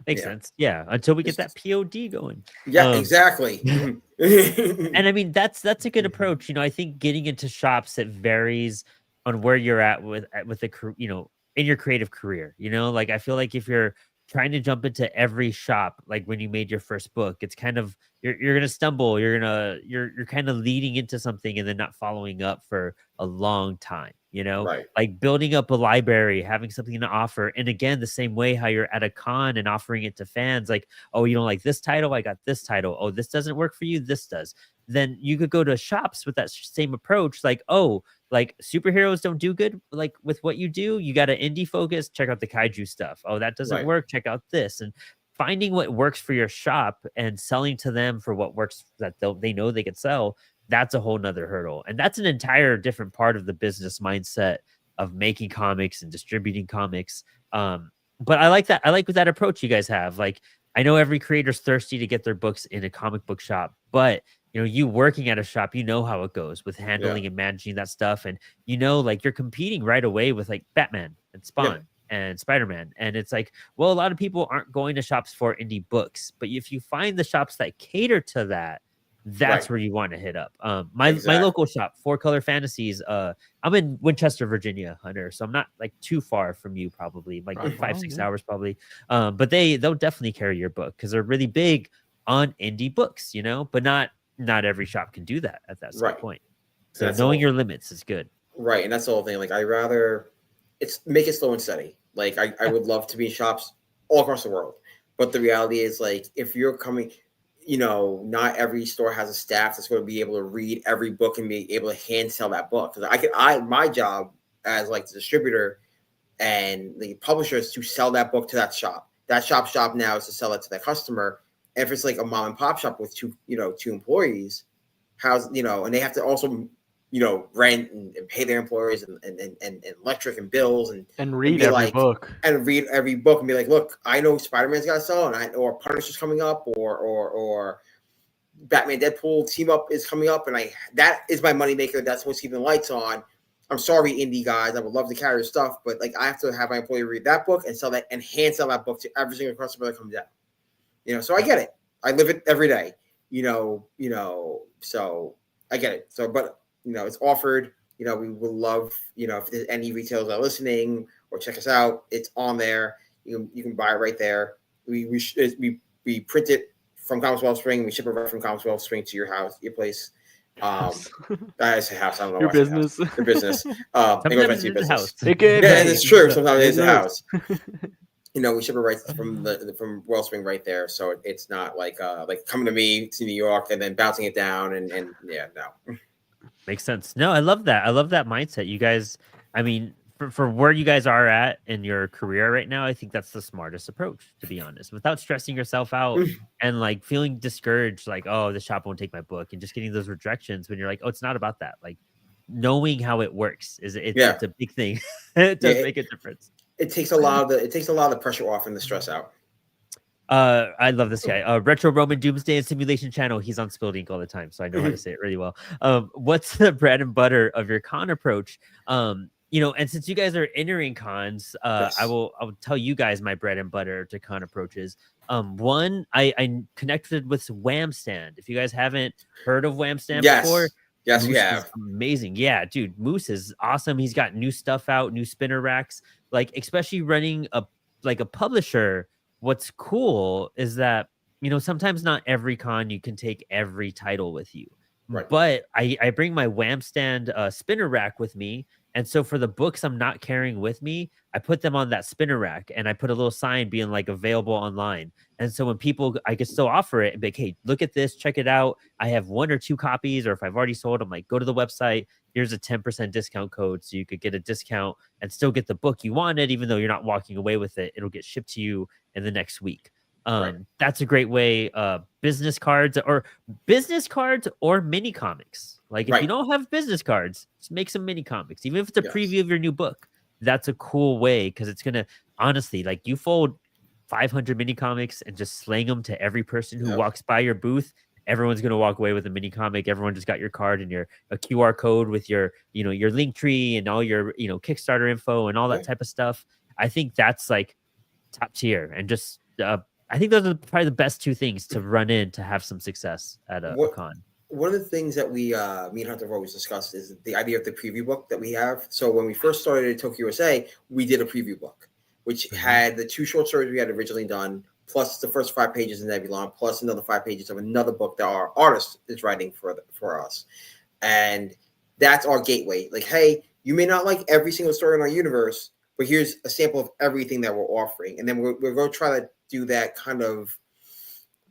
Makes sense. Yeah, until we get that POD going. Yeah, exactly. And I mean, that's a good approach. I think getting into shops, it varies on where you're at with the in your creative career. Like I feel like if you're trying to jump into every shop, like when you made your first book, it's kind of you're gonna stumble. You're kind of leading into something and then not following up for a long time. Right. like building up a library, having something to offer. And again, the same way how you're at a con and offering it to fans, like, oh, you don't like this title? I got this title. Oh, this doesn't work for you? This does. Then you could go to shops with that same approach. Like, oh, like superheroes don't do good like with what you do. You got an indie focus, check out the kaiju stuff. Oh, that doesn't Right. work. Check out this. And finding what works for your shop and selling to them for what works that they know they could sell, that's a whole nother hurdle. And that's an entire different part of the business mindset of making comics and distributing comics. But I like that. I like that approach you guys have. Like, I know every creator's thirsty to get their books in a comic book shop, but you working at a shop, how it goes with handling and managing that stuff. And, like you're competing right away with like Batman and Spawn and Spider-Man. And it's like, well, a lot of people aren't going to shops for indie books, but if you find the shops that cater to that, that's where you want to hit up. My local shop, Four Color Fantasies. I'm in Winchester, Virginia, Hunter, so I'm not like too far from you, probably like 5-6 hours, probably. But they'll definitely carry your book because they're really big on indie books, but not every shop can do that at that same point. So knowing your limits is good. Right, and that's the whole thing. Like, I rather make it slow and steady. Like, I would love to be in shops all across the world, but the reality is, like, if you're coming. Not every store has a staff that's going to be able to read every book and be able to hand sell that book. Because my job as like the distributor and the publisher is to sell that book to that shop. That shop now is to sell it to the customer. And if it's like a mom and pop shop with two employees, and they have to also rent and pay their employees and electric and bills and read every book and be like, look, I know Spider-Man's got to sell, or Punisher's coming up, or Batman Deadpool team up is coming up, and that is my moneymaker. That's what's keeping the lights on. I'm sorry, indie guys, I would love to carry your stuff, but like I have to have my employee read that book and sell that and hand sell that book to every single customer that comes down. So I get it. I live it every day. So I get it. So, but. It's offered. We would love, if there's any retailers that are listening or check us out, it's on there. You can buy it right there. We print it from Comix Wellspring. We ship it right from Comix Wellspring to your house, your place. I say house. I don't know. Your business. Your business. Sometimes it goes back to it's your the business. house. It's true. Sometimes it's the house. We ship it right from Wellspring right there, so it's not like coming to me to New York and then bouncing it down and no. Makes sense. No, I love that. I love that mindset. You guys, I mean, for where you guys are at in your career right now, I think that's the smartest approach, to be honest, without stressing yourself out and like feeling discouraged, like, oh, the shop won't take my book, and just getting those rejections when you're like, oh, it's not about that. Like, knowing how it works it's a big thing. It does make a difference. It takes a lot of the pressure off and the stress out. I love this guy. Retro Roman Doomsday and Simulation Channel. He's on Spilled Ink all the time, so I know how to say it really well. What's the bread and butter of your con approach? And since you guys are entering cons, I will tell you guys my bread and butter to con approaches. One, I connected with Wham Stand. If you guys haven't heard of Wham Stand before, yes, Moose we have. Amazing, yeah, dude. Moose is awesome. He's got new stuff out, new spinner racks. Like, especially running a publisher. What's cool is that, sometimes not every con you can take every title with you. Right. But I bring my Wham Stand spinner rack with me. And so for the books I'm not carrying with me, I put them on that spinner rack and I put a little sign being like available online. And so when people, I can still offer it and be like, hey, look at this, check it out. I have 1 or 2 copies, or if I've already sold them, like, go to the website. Here's a 10% discount code. So you could get a discount and still get the book you wanted, even though you're not walking away with it. It'll get shipped to you in the next week. That's a great way. Business cards or mini comics. Like, if you don't have business cards, just make some mini comics, even if it's a preview of your new book. That's a cool way, because it's gonna, honestly, like, you fold 500 mini comics and just slang them to every person who walks by your booth. Everyone's gonna walk away with a mini comic. Everyone just got your card and a QR code with your your link tree and all your Kickstarter info and all that type of stuff. I think that's like top tier, and just I think those are probably the best 2 things to run in to have some success at a con. One of the things that me and Hunter have always discussed is the idea of the preview book that we have. So when we first started at TokUSA, we did a preview book, which had the 2 short stories we had originally done, plus the first 5 pages of Nebulon, plus another 5 pages of another book that our artist is writing for us. And that's our gateway. Like, hey, you may not like every single story in our universe, but here's a sample of everything that we're offering. And then we're going to try to do that kind of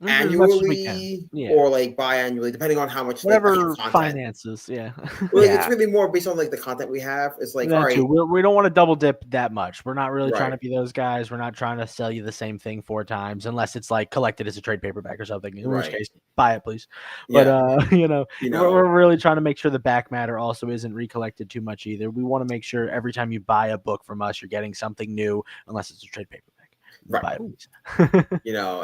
annually or like biannually, depending on how much whatever content. Finances. Yeah. Well, it's really more based on like the content we have. It's like, all right, we don't want to double dip that much. We're not really trying Right. to be those guys. We're not trying to sell you the same thing 4 times, unless it's like collected as a trade paperback or something. In which Right. case, buy it, please. Yeah. But we're really trying to make sure the back matter also isn't recollected too much either. We want to make sure every time you buy a book from us, you're getting something new, unless it's a trade paperback. Right. Buy it, please.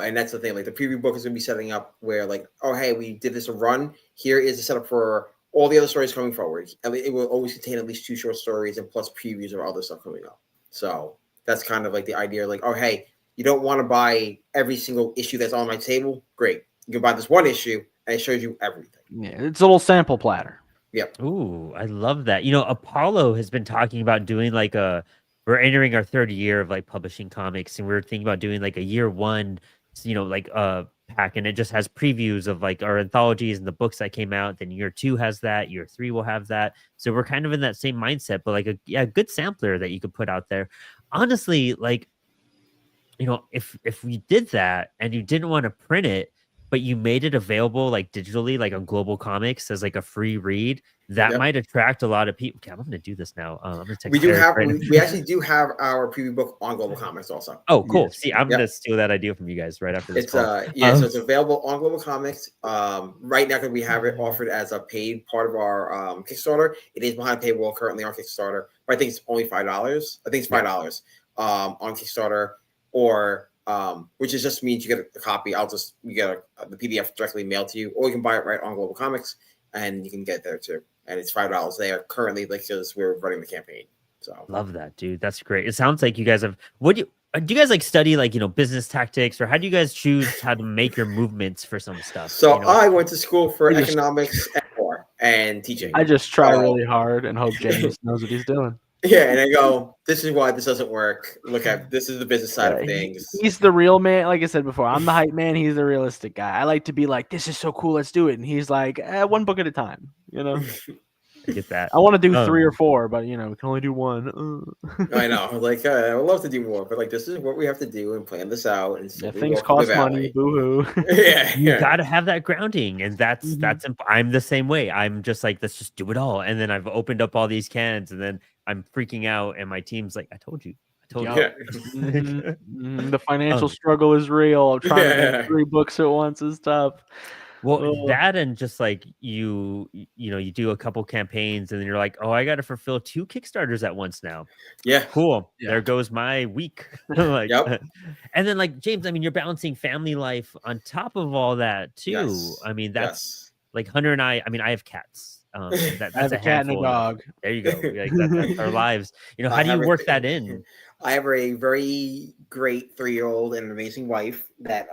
And that's the thing. Like the preview book is going to be setting up where, like, oh, hey, we did this a run. Here is the setup for all the other stories coming forward. I mean, it will always contain at least 2 short stories and plus previews of other stuff coming up. So that's kind of like the idea. Like, oh, hey, you don't want to buy every single issue that's on my table? Great. You can buy this one issue and it shows you everything. Yeah, it's a little sample platter. Yep. Ooh, I love that. Apollo has been talking about doing like we're entering our 3rd year of like publishing comics, and we're thinking about doing like a year 1, like pack, and it just has previews of like our anthologies and the books that came out. Then year 2 has that, year 3 will have that. So we're kind of in that same mindset, but like a good sampler that you could put out there. Honestly, like, if we did that and you didn't want to print it, but you made it available like digitally, like on Global Comics as like a free read, that might attract a lot of people. Okay, I'm going to do this now. I'm going to text. We actually do have our preview book on Global Comics also. Oh, cool. See, I'm going to steal that idea from you guys right after this. It's so it's available on Global Comics. Right now, because we have it offered as a paid part of our Kickstarter. It is behind paywall currently on Kickstarter, but I think it's only $5. I think it's $5 on Kickstarter, or which is just means you get a copy. You get the PDF directly mailed to you, or you can buy it right on Global Comics, and you can get it there too. And it's $5 there currently, like, because we're running the campaign. So love that, dude. That's great. It sounds like you guys have. Do you guys like study like business tactics, or how do you guys choose how to make your movements for some stuff? So I went to school for economics and teaching. I just try really hard and hope James knows what he's doing. Yeah, and I go, this is why this doesn't work. Look at this is the business side of things. He's the real man. Like I said before, I'm the hype man. He's the realistic guy. I like to be like, this is so cool, let's do it. And he's like, 1 book at a time. I get that. I want to do 3 or 4, but we can only do 1. I know. Like I would love to do more, but like this is what we have to do and plan this out. And things cost money. Boo hoo. You got to have that grounding, and that's. I'm the same way. I'm just like, let's just do it all, and then I've opened up all these cans, and then I'm freaking out, and my team's like, I told you. The financial struggle is real. Trying to make 3 books at once is tough. Well, that and just like you do a couple campaigns and then you're like, oh, I got to fulfill 2 Kickstarters at once now. Yeah, cool. Yeah. There goes my week. And then like James, I mean, you're balancing family life on top of all that too. Yes. I mean, that's like Hunter and I mean, I have cats. That's I have a cat and a dog. There you go. Like that's our lives. How do you work that in? I have a very great 3-year-old and an amazing wife that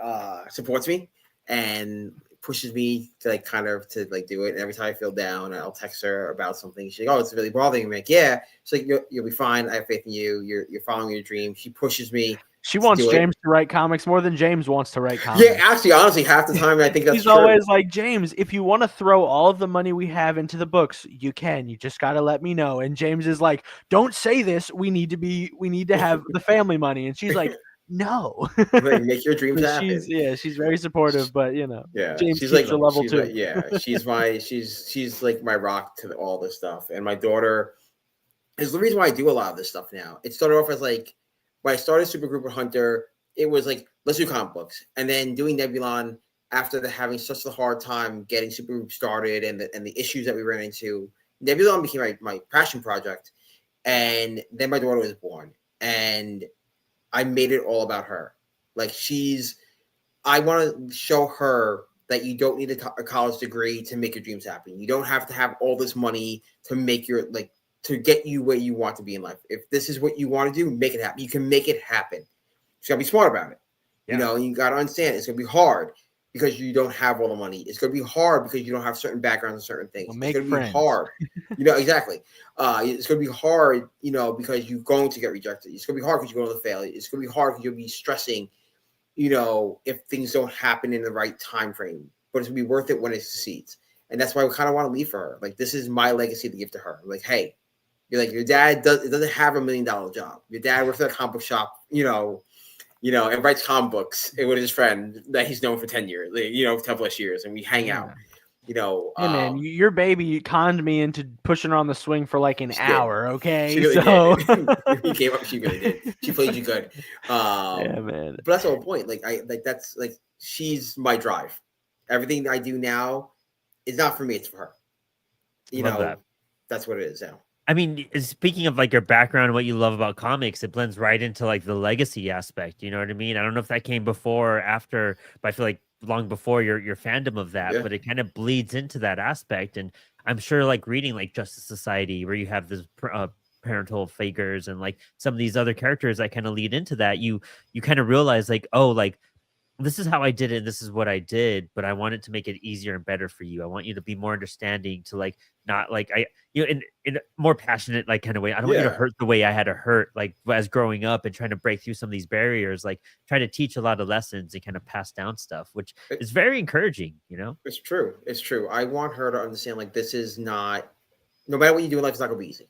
supports me and pushes me to do it. And every time I feel down, I'll text her about something. She's like, "Oh, it's really bothering me." I'm like, yeah. She's like, "You'll be fine. I have faith in you. You're following your dream." She pushes me. She wants James to write comics more than James wants to write comics. Yeah, actually, honestly, half the time I think that's She's always like, James, if you want to throw all of the money we have into the books, you can. You just got to let me know. And James is like, don't say this. We need to have the family money. And she's like, no. Make your dreams happen. She's very supportive, but James she's like a level 2. She's like my rock to all this stuff. And my daughter is the reason why I do a lot of this stuff now. It started off as like, when I started Supergroup with Hunter, it was like, let's do comic books. And then doing Nebulon, after having such a hard time getting Supergroup started and the issues that we ran into, Nebulon became my passion project. And then my daughter was born. And I made it all about her. Like I want to show her that you don't need a college degree to make your dreams happen. You don't have to have all this money to make to get you where you want to be in life. If this is what you want to do, make it happen. You can make it happen. You got to be smart about it. Yeah. You got to understand it's going to be hard because you don't have all the money. It's going to be hard because you don't have certain backgrounds and certain things. It's going to be hard. Exactly. It's going to be hard, because you're going to get rejected. It's going to be hard because you're going to fail. It's going to be hard because you'll be stressing, if things don't happen in the right time frame. But it's going to be worth it when it succeeds. And that's why we kind of want to leave for her. Like, this is my legacy to give to her. Like, hey, You're like, your dad doesn't have $1 million job. Your dad works at a comic book shop, and writes comic books with his friend that he's known for 10 years, 10 plus years, and we hang out. Hey man, your baby conned me into pushing her on the swing for like an hour. Okay, she really so did. You came up. She really did. She played you good. Yeah, man. But that's the whole point. That's she's my drive. Everything I do now is not for me; it's for her. That. That's what it is now. I mean, speaking of like your background and what you love about comics, it blends right into like the legacy aspect. You know what I mean? I don't know if that came before or after, but I feel like long before your fandom of that, but it kind of bleeds into that aspect. And I'm sure like reading like Justice Society, where you have this parental figures and like some of these other characters that kind of lead into that, you kind of realize like, oh, like this is how I did it. And this is what I did, but I wanted to make it easier and better for you. I want you to be more understanding, to like, not like in a more passionate, like kind of way. I don't want you to hurt the way I had to hurt, like as growing up and trying to break through some of these barriers, like try to teach a lot of lessons and kind of pass down stuff, which is very encouraging, It's true. It's true. I want her to understand, like, this is not, no matter what you do in life, it's not gonna be easy.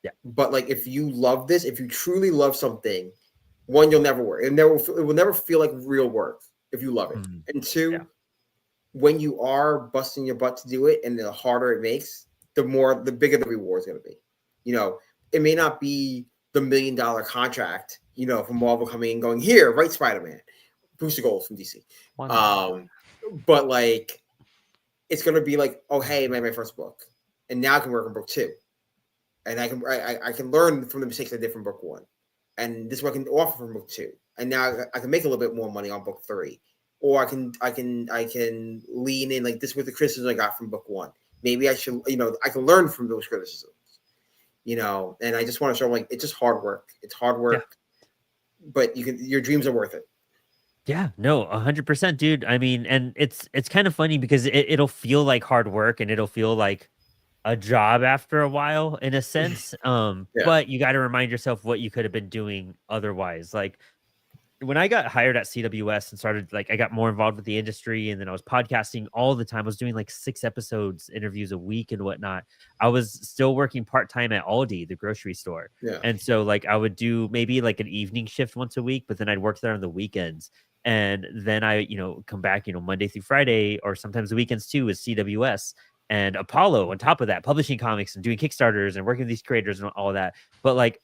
Yeah. But like, if you love this, if you truly love something, one, you'll never work. It will never feel like real work if you love it. Mm-hmm. And two, when you are busting your butt to do it, and the harder it makes, the bigger the reward is going to be. It may not be the $1 million contract, from Marvel coming in going, here, write Spider-Man, Booster Gold from DC. But like, it's going to be like, oh, hey, I made my first book, and now I can work on book 2, and I can learn from the mistakes I did from book 1. And this is what I can offer from book 2. And now I can make a little bit more money on book 3. Or I can lean in, like, this was the criticism I got from book 1. Maybe I should, I can learn from those criticisms. And I just want to show, like, it's just hard work. It's hard work. Yeah. But your dreams are worth it. Yeah, no, 100%, dude. I mean, and it's kind of funny because it'll feel like hard work, and it'll feel like a job after a while, in a sense. But you got to remind yourself what you could have been doing otherwise. Like when I got hired at CWS and started, like, I got more involved with the industry, and then I was podcasting all the time. I was doing like 6 episodes, interviews a week and whatnot. I was still working part-time at Aldi, the grocery store. Yeah. And so like I would do maybe like an evening shift once a week, but then I'd work there on the weekends. And then I, come back, Monday through Friday, or sometimes the weekends too, with CWS. And Apollo on top of that, publishing comics and doing Kickstarters and working with these creators and all that. But like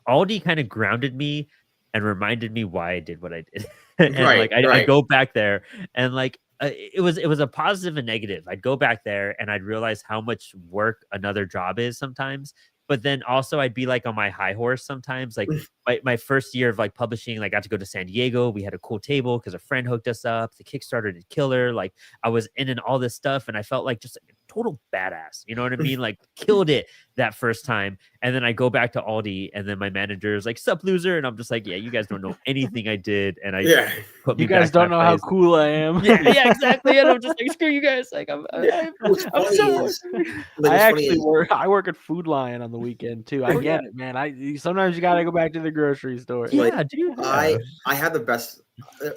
Aldi kind of grounded me and reminded me why I did what I did. And I'd go back there, and like it was a positive and negative. I'd go back there and I'd realize how much work another job is sometimes. But then also I'd be like on my high horse sometimes. Like my first year of like publishing, like I got to go to San Diego. We had a cool table because a friend hooked us up. The Kickstarter did killer. Like I was in and all this stuff, and I felt like just like a total badass. You know what I mean? Like killed it that first time. And then I go back to Aldi, and then my manager is like, "Sup, loser?" And I'm just like, "Yeah, you guys don't know anything I did." And put me. You guys don't know how cool I am. Yeah, exactly. And I'm just like, screw you guys. Like I'm so. I work at Food Lion on the weekend too. I get it, man. Sometimes you gotta go back to the grocery store. Yeah, dude. I have the best.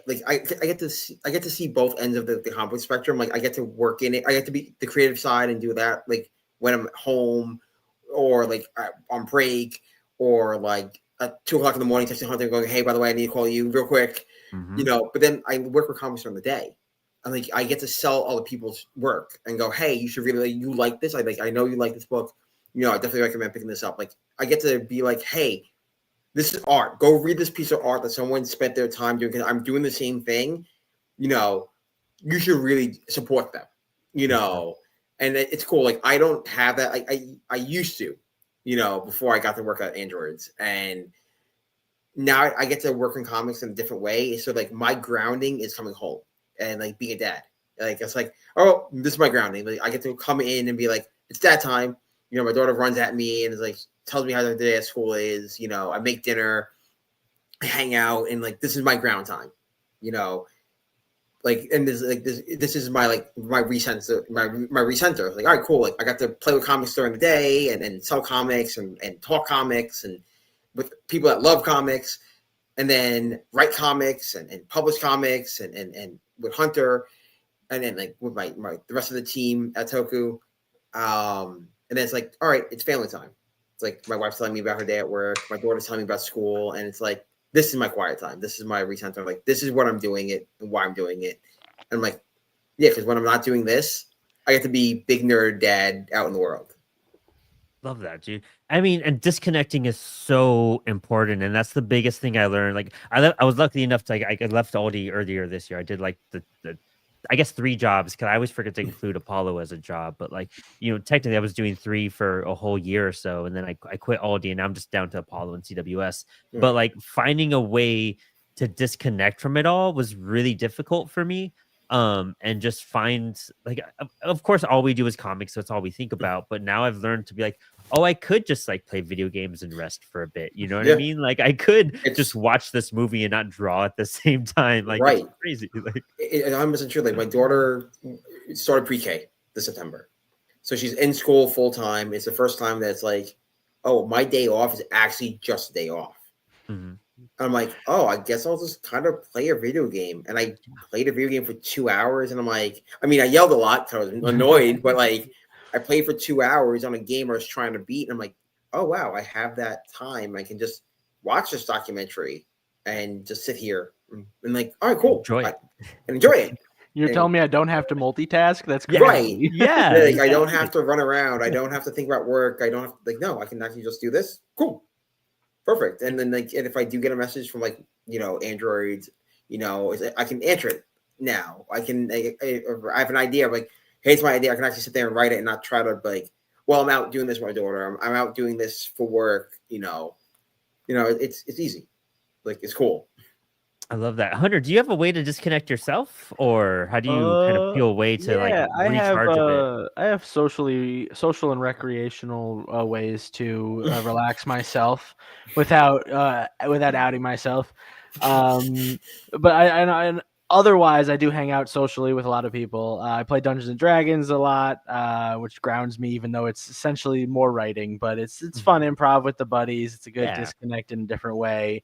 Like I get to see both ends of the comic book spectrum. Like I get to work in it. I get to be the creative side and do that. Like when I'm at home, or like on break, or like at 2:00 in the morning, texting Hunter going, "Hey, by the way, I need to call you real quick." Mm-hmm. But then I work with comics during the day. And like I get to sell other people's work and go, "Hey, you should really, you like this? I know you like this book. I definitely recommend picking this up." Like I get to be like, "Hey, this is art. Go read this piece of art that someone spent their time doing. Because I'm doing the same thing. You should really support them. And it's cool. Like I don't have that. I used to, before I got to work at Androids, and now I get to work in comics in a different way. So like my grounding is coming home and like being a dad. Like it's like, oh, this is my grounding. Like I get to come in and be like, it's dad time. My daughter runs at me and is like, tells me how the day at school is. I make dinner, I hang out, and like this is my ground time. Like, and this is my recenter, my recenter. Like, all right, cool. Like I got to play with comics during the day and sell comics and talk comics and with people that love comics, and then write comics and publish comics and with Hunter, and then like with my the rest of the team at Toku. And then it's like, all right, it's family time. It's like my wife's telling me about her day at work, my daughter's telling me about school, and it's like this is my quiet time. This is my recenter. Like this is what I'm doing it and why I'm doing it. And I'm like, yeah, because when I'm not doing this, I get to be big nerd dad out in the world. Love that, dude. I mean, and disconnecting is so important, and that's the biggest thing I learned. Like, I was lucky enough to I left Aldi earlier this year. I did like the I guess 3 jobs because I always forget to include Apollo as a job. But like, technically I was doing 3 for a whole year or so, and then I quit Aldi, and I'm just down to Apollo and CWS. But like finding a way to disconnect from it all was really difficult for me. And just find like, of course, all we do is comics, so it's all we think about. But now I've learned to be like, oh, I could just like play video games and rest for a bit. You know what I mean? Like I could just watch this movie and not draw at the same time. Like it's crazy. Like I'm true. Like my daughter started pre-K this September, so she's in school full time. It's the first time that it's like, oh, my day off is actually just a day off. I'm like, oh, I guess I'll just kind of play a video game. And I played a video game for 2 hours, and I'm like, I mean, I yelled a lot because I was annoyed, but like, I played for 2 hours on a game I was trying to beat, and I'm like, oh wow, I have that time. I can just watch this documentary and just sit here and like, all right, cool, enjoy it. Enjoy it. You're telling me I don't have to multitask? That's great. Right. Yeah. Like, I don't have to run around. I don't have to think about work. I don't have to, no, I can actually just do this. Cool. Perfect. And then like, and if I do get a message from like, Android, I can answer it now. I have an idea. I'm like, hey, it's my idea. I can actually sit there and write it and not try to like, well, I'm out doing this with my daughter. I'm out doing this for work. It's easy. Like, it's cool. I love that. Hunter, do you have a way to disconnect yourself, or how do you kind of feel a way to recharge a bit? I have social and recreational ways to relax myself without outing myself. But I otherwise, I do hang out socially with a lot of people. I play Dungeons and Dragons a lot, which grounds me, even though it's essentially more writing. But it's fun improv with the buddies. It's a good disconnect in a different way.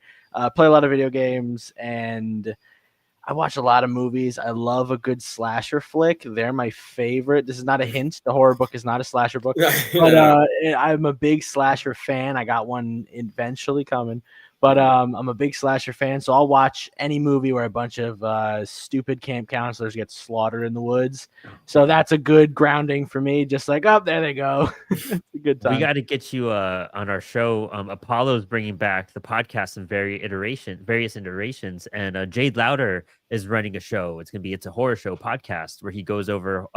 Play a lot of video games, and I watch a lot of movies. I love a good slasher flick. They're my favorite. This is not a hint. The horror book is not a slasher book. But I'm a big slasher fan. I got one eventually coming. But I'm a big slasher fan, so I'll watch any movie where a bunch of stupid camp counselors get slaughtered in the woods. So that's a good grounding for me. Just like, oh, there they go. It's a good time. We got to get you on our show. Apollo's bringing back the podcast in various iterations, and Jade Louder is running a show. It's a horror show podcast where he goes over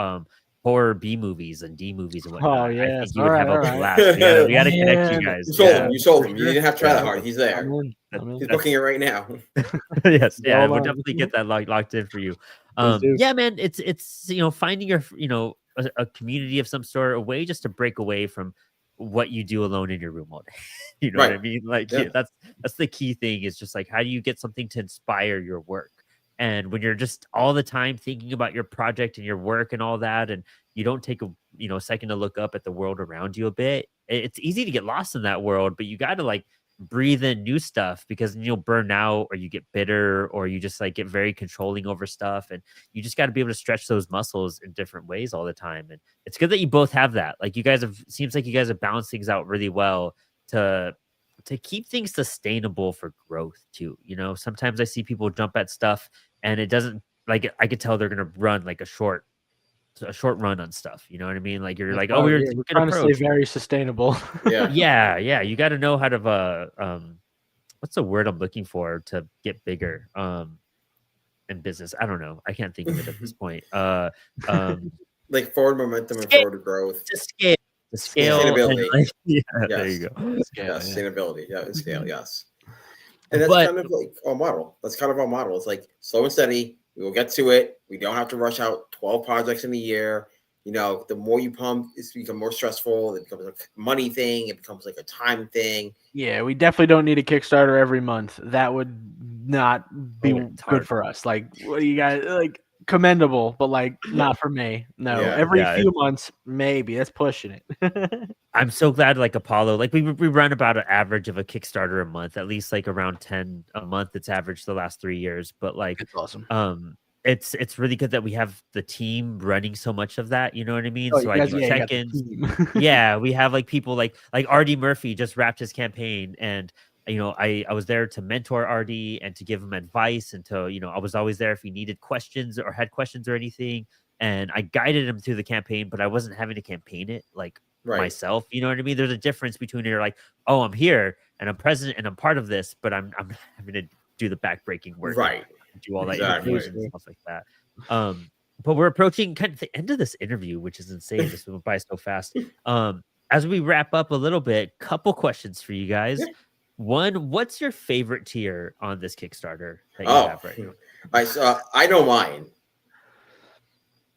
horror B movies and D movies and whatnot. Oh yeah, I think you would have a blast. We gotta connect you guys. You sold him. You didn't have to try that hard. He's there. He's booking it right now. Yes, yeah, we'll definitely get that locked in for you. Yeah, man, it's finding your a community of some sort, a way just to break away from what you do alone in your room all day. You know what I mean? Like that's the key thing, is just like, how do you get something to inspire your work? And when you're just all the time thinking about your project and your work and all that, and you don't take a second to look up at the world around you a bit, it's easy to get lost in that world. But you got to like breathe in new stuff, because you'll burn out, or you get bitter, or you just like get very controlling over stuff. And you just got to be able to stretch those muscles in different ways all the time. And it's good that you both have that. Like, seems like you guys have balanced things out really well to keep things sustainable for growth too. Sometimes I see people jump at stuff and it doesn't, like, I could tell they're gonna run like a short run on stuff. You know what I mean? Like, you're like, oh, we're trying to stay very sustainable. Yeah. You got to know how to what's the word I'm looking for to get bigger in business? I don't know. I can't think of it at this point. Like forward momentum and forward growth. To scale. Sustainability. There you go. Sustainability. Yeah, and scale. Yes. And that's kind of like our model. That's kind of our model. It's like slow and steady. We will get to it. We don't have to rush out 12 projects in a year. The more you pump, it's become more stressful. It becomes a money thing. It becomes like a time thing. Yeah, we definitely don't need a Kickstarter every month. That would not be good for us. Like, what do you guys like? Commendable, but like not for me. No, every few months, maybe. That's pushing it. I'm so glad, like Apollo, like we run about an average of a Kickstarter a month, at least like around 10 a month. It's averaged the last 3 years, but like it's awesome. it's really good that we have the team running so much of that. You know what I mean? Oh, So you I guys, do yeah, you got the check-ins. team. Yeah, we have like people like RD Murphy just wrapped his campaign, and I was there to mentor RD and to give him advice, and to I was always there if he needed questions or had questions or anything, and I guided him through the campaign, but I wasn't having to campaign it like myself. You know what I mean? There's a difference between you're like, oh, I'm here and I'm present and I'm part of this, but I'm having to do the backbreaking work, Right? Do all that Exactly. interviews and stuff like that. But we're approaching kind of the end of this interview, which is insane. This went by so fast. As we wrap up a little bit, couple questions for you guys. Yeah. One, what's your favorite tier on this Kickstarter that you have right now? I know mine.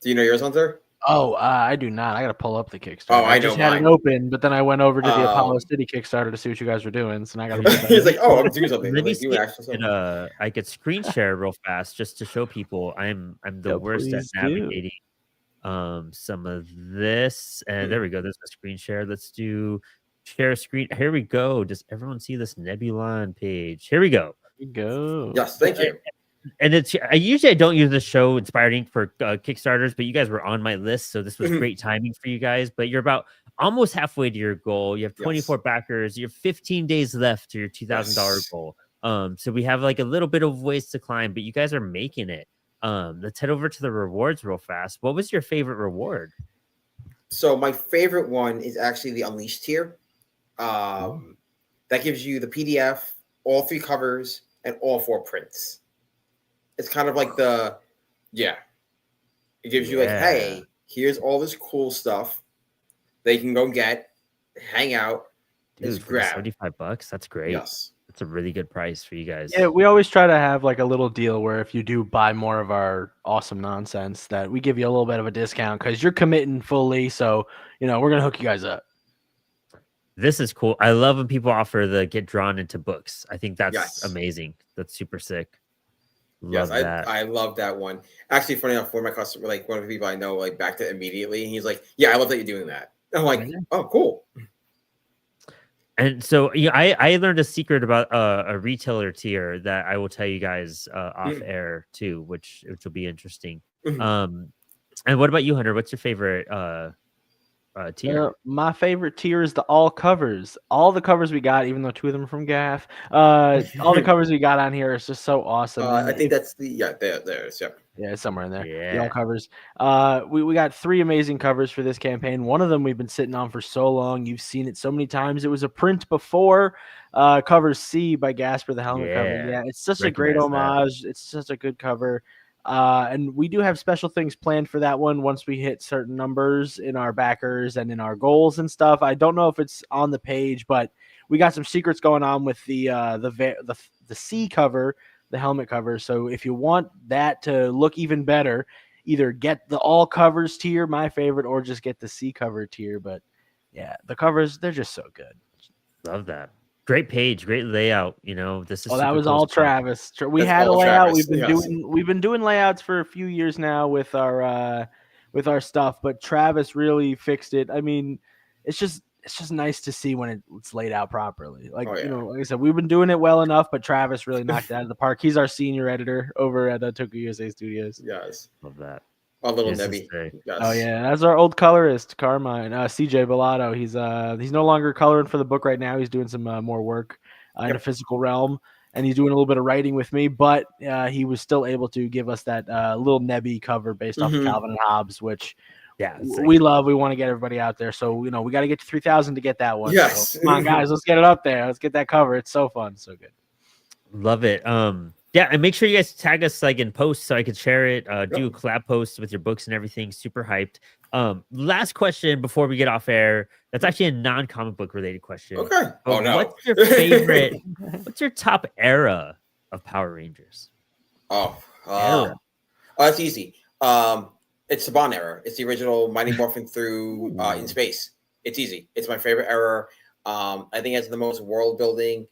Do you know yours, Hunter? Oh, I do not. I got to pull up the Kickstarter. Oh, I just know had mine. it open, but then I went over to the Apollo City Kickstarter to see what you guys were doing. So now I got to. He's like, oh, I'm doing something. Let me like, see I could screen share real fast just to show people I'm the worst at navigating some of this. And there we go. There's a screen share. Let's do share screen. Here we go. Does everyone see this Nebulon page? Here we go. Here we go. Yes, thank you. And I don't use the show Inspired Ink for Kickstarters, but you guys were on my list, so this was great timing for you guys. But you're about almost halfway to your goal. You have 24 backers. You have 15 days left to your $2,000 goal. So we have like a little bit of ways to climb, but you guys are making it. Let's head over to the rewards real fast. What was your favorite reward? So my favorite one is actually the Unleashed tier. That gives you the PDF, all 3 covers, and all 4 prints. It's kind of like it gives you like, hey, here's all this cool stuff they can go get, hang out, Dude, grab. $75. That's great. Yes. That's a really good price for you guys. Yeah, we always try to have like a little deal where if you do buy more of our awesome nonsense, that we give you a little bit of a discount because you're committing fully. So, we're going to hook you guys up. This is cool. I love when people offer the get drawn into books. I think that's amazing. That's super sick. Love that. I love that one. Actually, funny enough, for my customer, like one of the people I know, like backed it immediately. And he's like, yeah, I love that you're doing that. And I'm like, oh, cool. And so I learned a secret about a retailer tier that I will tell you guys off air too, which will be interesting. And what about you, Hunter? What's your favorite tier? My favorite tier is the all covers. All the covers we got, even though 2 of them are from Gaff, all the covers we got on here is just so awesome. I think that's there's it's somewhere in there. Yeah, the all covers. We got 3 amazing covers for this campaign. One of them we've been sitting on for so long. You've seen it so many times. It was a print before. Cover C by Gasper the Helmet cover. Yeah, it's such a great homage. It's such a good cover. And we do have special things planned for that one once we hit certain numbers in our backers and in our goals and stuff. I don't know if it's on the page, but we got some secrets going on with the C cover, the helmet cover. So if you want that to look even better, either get the all covers tier, my favorite, or just get the C cover tier. But yeah, the covers, they're just so good. Love that. Great page, great layout. This is. Oh, that was all Travis. We had a layout. We've been doing layouts for a few years now with our stuff, but Travis really fixed it. I mean, it's just nice to see when it's laid out properly. Like like I said, we've been doing it well enough, but Travis really knocked it out of the park. He's our senior editor over at TokUSA Studios. Yes, love that. A little Nebby. Yes. Oh yeah, that's our old colorist, Carmine, CJ Bellato. He's no longer coloring for the book right now. He's doing some more work in a physical realm, and he's doing a little bit of writing with me. But he was still able to give us that little Nebby cover based off of Calvin and Hobbes, which we love. We want to get everybody out there. So we got to get to 3,000 to get that one. Yes, so, come on guys, let's get it up there. Let's get that cover. It's so fun, so good. Love it. Yeah, and make sure you guys tag us like in posts so I could share it. Do a collab post with your books and everything. Super hyped. Last question before we get off air. That's actually a non-comic book related question. Okay. Oh no. What's your favorite? What's your top era of Power Rangers? It's easy. It's the Bond era. It's the original Mighty Morphin through in space. It's easy. It's my favorite era. I think it has the most world building.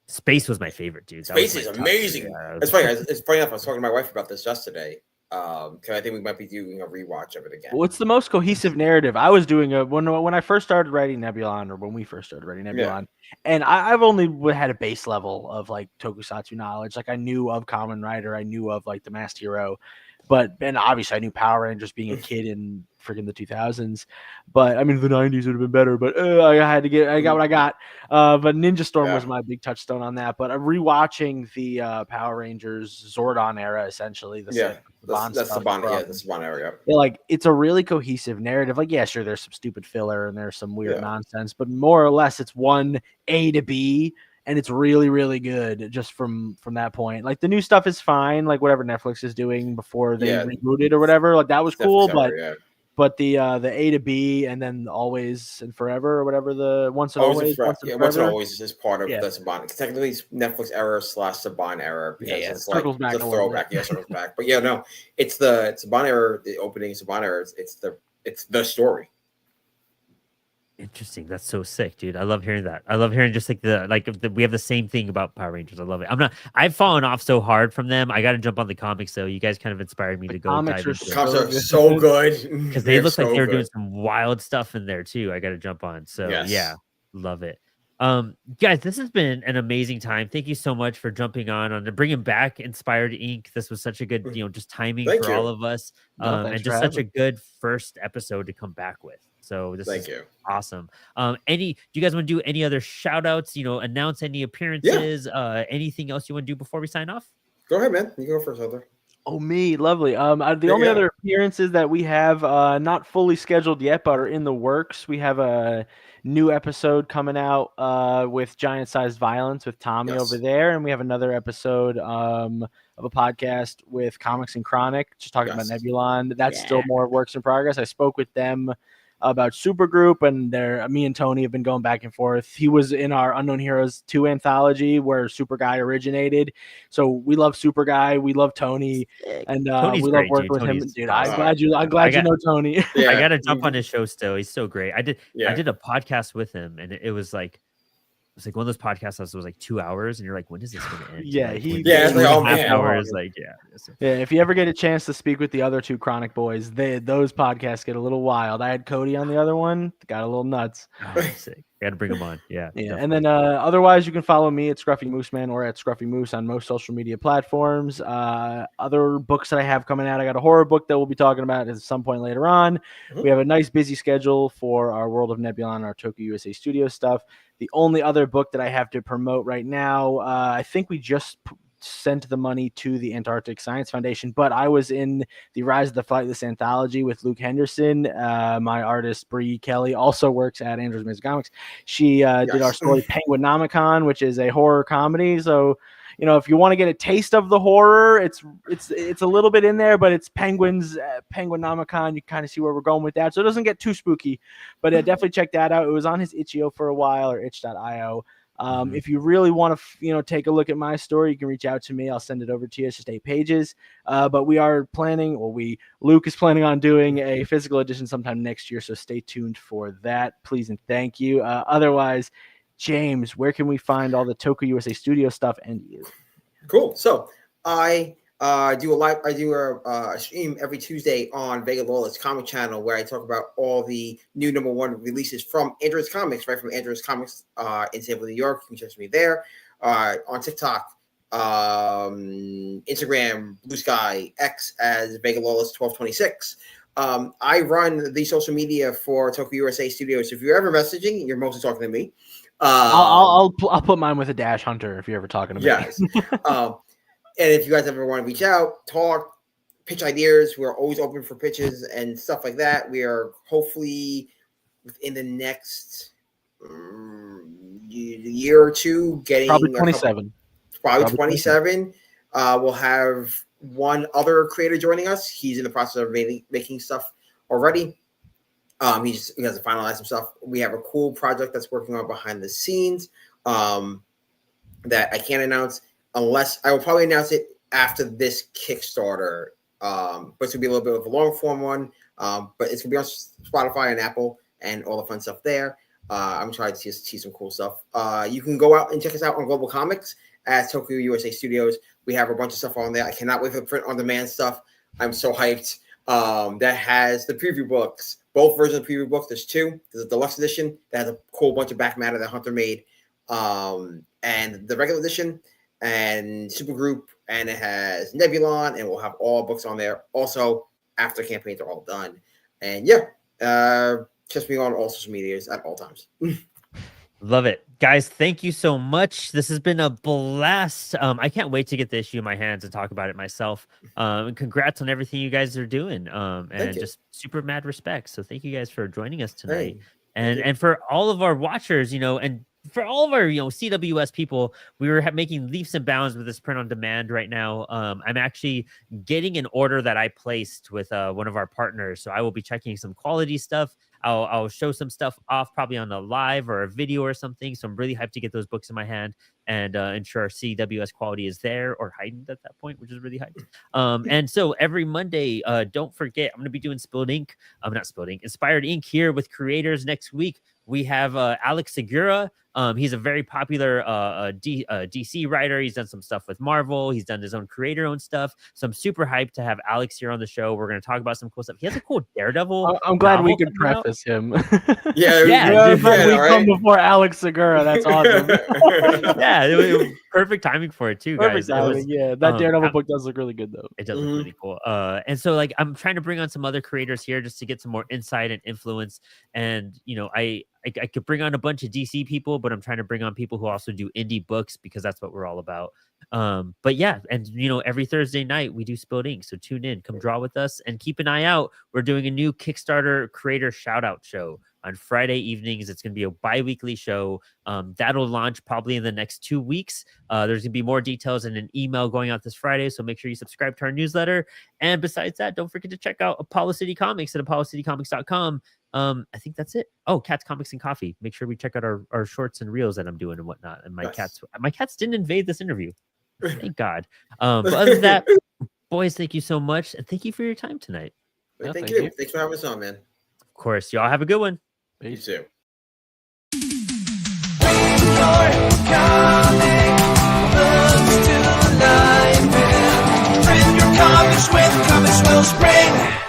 Space was my favorite, dude. Space is amazing. It's funny. It's funny enough. I was talking to my wife about this yesterday. Because I think we might be doing a rewatch of it again. What's the most cohesive narrative? I was doing when I first started writing Nebulon, or when we first started writing Nebulon, and I've only had a base level of like tokusatsu knowledge. Like I knew of Kamen Rider, I knew of like the Masked Hero, and obviously I knew Power Rangers being a kid in freaking the 2000s. But I mean the 90s would have been better. But I got what I got. But Ninja Storm was my big touchstone on that. But rewatching the Power Rangers Zordon era, essentially. That's the Saban, the Saban area. Like it's a really cohesive narrative. Like, yeah, sure, there's some stupid filler and there's some weird nonsense, but more or less it's one A to B, and it's really, really good just from that point. Like the new stuff is fine, like whatever Netflix is doing before they rebooted or whatever, like that was cool, but the A to B and then Always and Forever or whatever, the Once and Always, Once and Always is part of the Saban. Technically, it's Netflix era / Saban era because it's like the throwback. Circles back. But it's the Saban era, the opening Saban era. It's the story. Interesting. That's so sick, dude. I love hearing that. I love hearing just like we have the same thing about Power Rangers. I love it. I've fallen off so hard from them. I got to jump on the comics though. You guys kind of inspired me to go dive into it. Comics are so good because they look like they were doing some wild stuff in there too. I got to jump on. So yeah, love it. Guys, this has been an amazing time. Thank you so much for jumping on and bringing back Inspired Ink. This was such a good, just timing for all of us. And just such a good first episode to come back with. So this is awesome. Do you guys want to do any other shout outs, announce any appearances, anything else you want to do before we sign off? Go ahead, man. You go first, Heather. Oh, me. Lovely. The only other appearances that we have not fully scheduled yet, but are in the works. We have a new episode coming out with Giant Sized Violence with Tommy over there. And we have another episode of a podcast with Comix and Chronic, just talking about Nebulon. That's still more works in progress. I spoke with them about Supergroup, and me and Tony have been going back and forth. He was in our Unknown Heroes 2 anthology where Super Guy originated. So we love Super Guy, we love Tony, and we love working with him. Dude, I'm glad you know Tony. I gotta jump on his show still. He's so great. I did a podcast with him, and it was like one of those podcasts that was like 2 hours, and you're like, when is this going to end? It's like half hours. If you ever get a chance to speak with the other two Chronic boys, those podcasts get a little wild. I had Cody on the other one, got a little nuts. Sick. Got to bring them on. Yeah. And then otherwise, you can follow me at Scruffy Moose Man or at Scruffy Moose on most social media platforms. Other books that I have coming out, I got a horror book that we'll be talking about at some point later on. We have a nice busy schedule for our World of Nebulon, our TokUSA Studio stuff. The only other book that I have to promote right now, I think we just sent the money to the Antarctic Science Foundation, but I was in the Rise of the Flightless anthology with Luke Henderson. My artist, Bree Kelly, also works at Andrew's Music Comics. She did our story Penguinomicon, which is a horror comedy. So, if you want to get a taste of the horror, it's a little bit in there, but it's penguins, Penguinomicon. You kind of see where we're going with that. So it doesn't get too spooky, but definitely check that out. It was on his itch.io for a while, or itch.io. If you really want to, take a look at my story, you can reach out to me. I'll send it over to you. It's just 8 pages. But we are planning, Luke is planning on doing a physical edition sometime next year. So stay tuned for that. Please and thank you. Otherwise, James, where can we find all the TokUSA Studio stuff and you? Cool. So I do a stream every Tuesday on Vega Lawless Comic Channel where I talk about all the new #1 releases from Andrew's Comics, right from Andrew's Comics in St. New York. You can catch me there on TikTok, Instagram, Blue Sky, X as Vega Lawless 1226. I run the social media for TokUSA Studios. So if you're ever messaging, you're mostly talking to me. I'll put mine with a Dash Hunter if you're ever talking to me. Yes. And if you guys ever want to reach out, talk, pitch ideas, we're always open for pitches and stuff like that. We are hopefully within the next year or two getting probably 27. Probably 27. We'll have one other creator joining us. He's in the process of making stuff already. He has to finalize some stuff. We have a cool project that's working on behind the scenes that I can't announce unless I will probably announce it after this Kickstarter. But it's gonna be a little bit of a long form one. But it's gonna be on Spotify and Apple and all the fun stuff there. I'm trying to see some cool stuff. You can go out and check us out on Global Comics at TokUSA Studios. We have a bunch of stuff on there. I cannot wait for the print on demand stuff. I'm so hyped. That has the preview books, both versions of the preview books. There's two. There's a deluxe edition that has a cool bunch of back matter that Hunter made, and the regular edition and Supergroup, and it has Nebulon, and we'll have all books on there. Also, after campaigns are all done, and catch me on all social medias at all times. Love it. Guys, thank you so much. This has been a blast. I can't wait to get the issue in my hands and talk about it myself. And congrats on everything you guys are doing. And just super mad respect. So thank you guys for joining us tonight. Hey, and for all of our watchers, and for all of our, CWS people, we were making leaps and bounds with this print on demand right now. I'm actually getting an order that I placed with one of our partners. So I will be checking some quality stuff. I'll show some stuff off probably on a live or a video or something. So I'm really hyped to get those books in my hand and ensure our CWS quality is there or heightened at that point, which is really hyped. And so every Monday, don't forget, I'm going to be doing Inspired Ink here with creators next week. We have Alex Segura. He's a very popular DC writer. He's done some stuff with Marvel. He's done his own creator-owned stuff. So I'm super hyped to have Alex here on the show. We're going to talk about some cool stuff. He has a cool Daredevil. I'm glad we could preface him. We come before Alex Segura. That's awesome. It was perfect timing for it too, guys. That Daredevil book does look really good though. It does look really cool. And so I'm trying to bring on some other creators here just to get some more insight and influence. And I could bring on a bunch of DC people, but I'm trying to bring on people who also do indie books because that's what we're all about. But yeah, and every Thursday night we do Spilled Ink. So tune in, come draw with us, and keep an eye out. We're doing a new Kickstarter creator shout out show on Friday evenings. It's going to be a bi-weekly show. That'll launch probably in the next 2 weeks. There's going to be more details in an email going out this Friday. So make sure you subscribe to our newsletter. And besides that, don't forget to check out Apollo City Comics at apollocitycomics.com. I think that's it. Oh, Cats, Comics, and Coffee. Make sure we check out our shorts and reels that I'm doing and whatnot. And my cats didn't invade this interview. Thank God. But other than that, boys, thank you so much. And thank you for your time tonight. Thank you. Thanks for having us on, man. Of course. Y'all have a good one. You too. Print your comics with Comix Wellspring.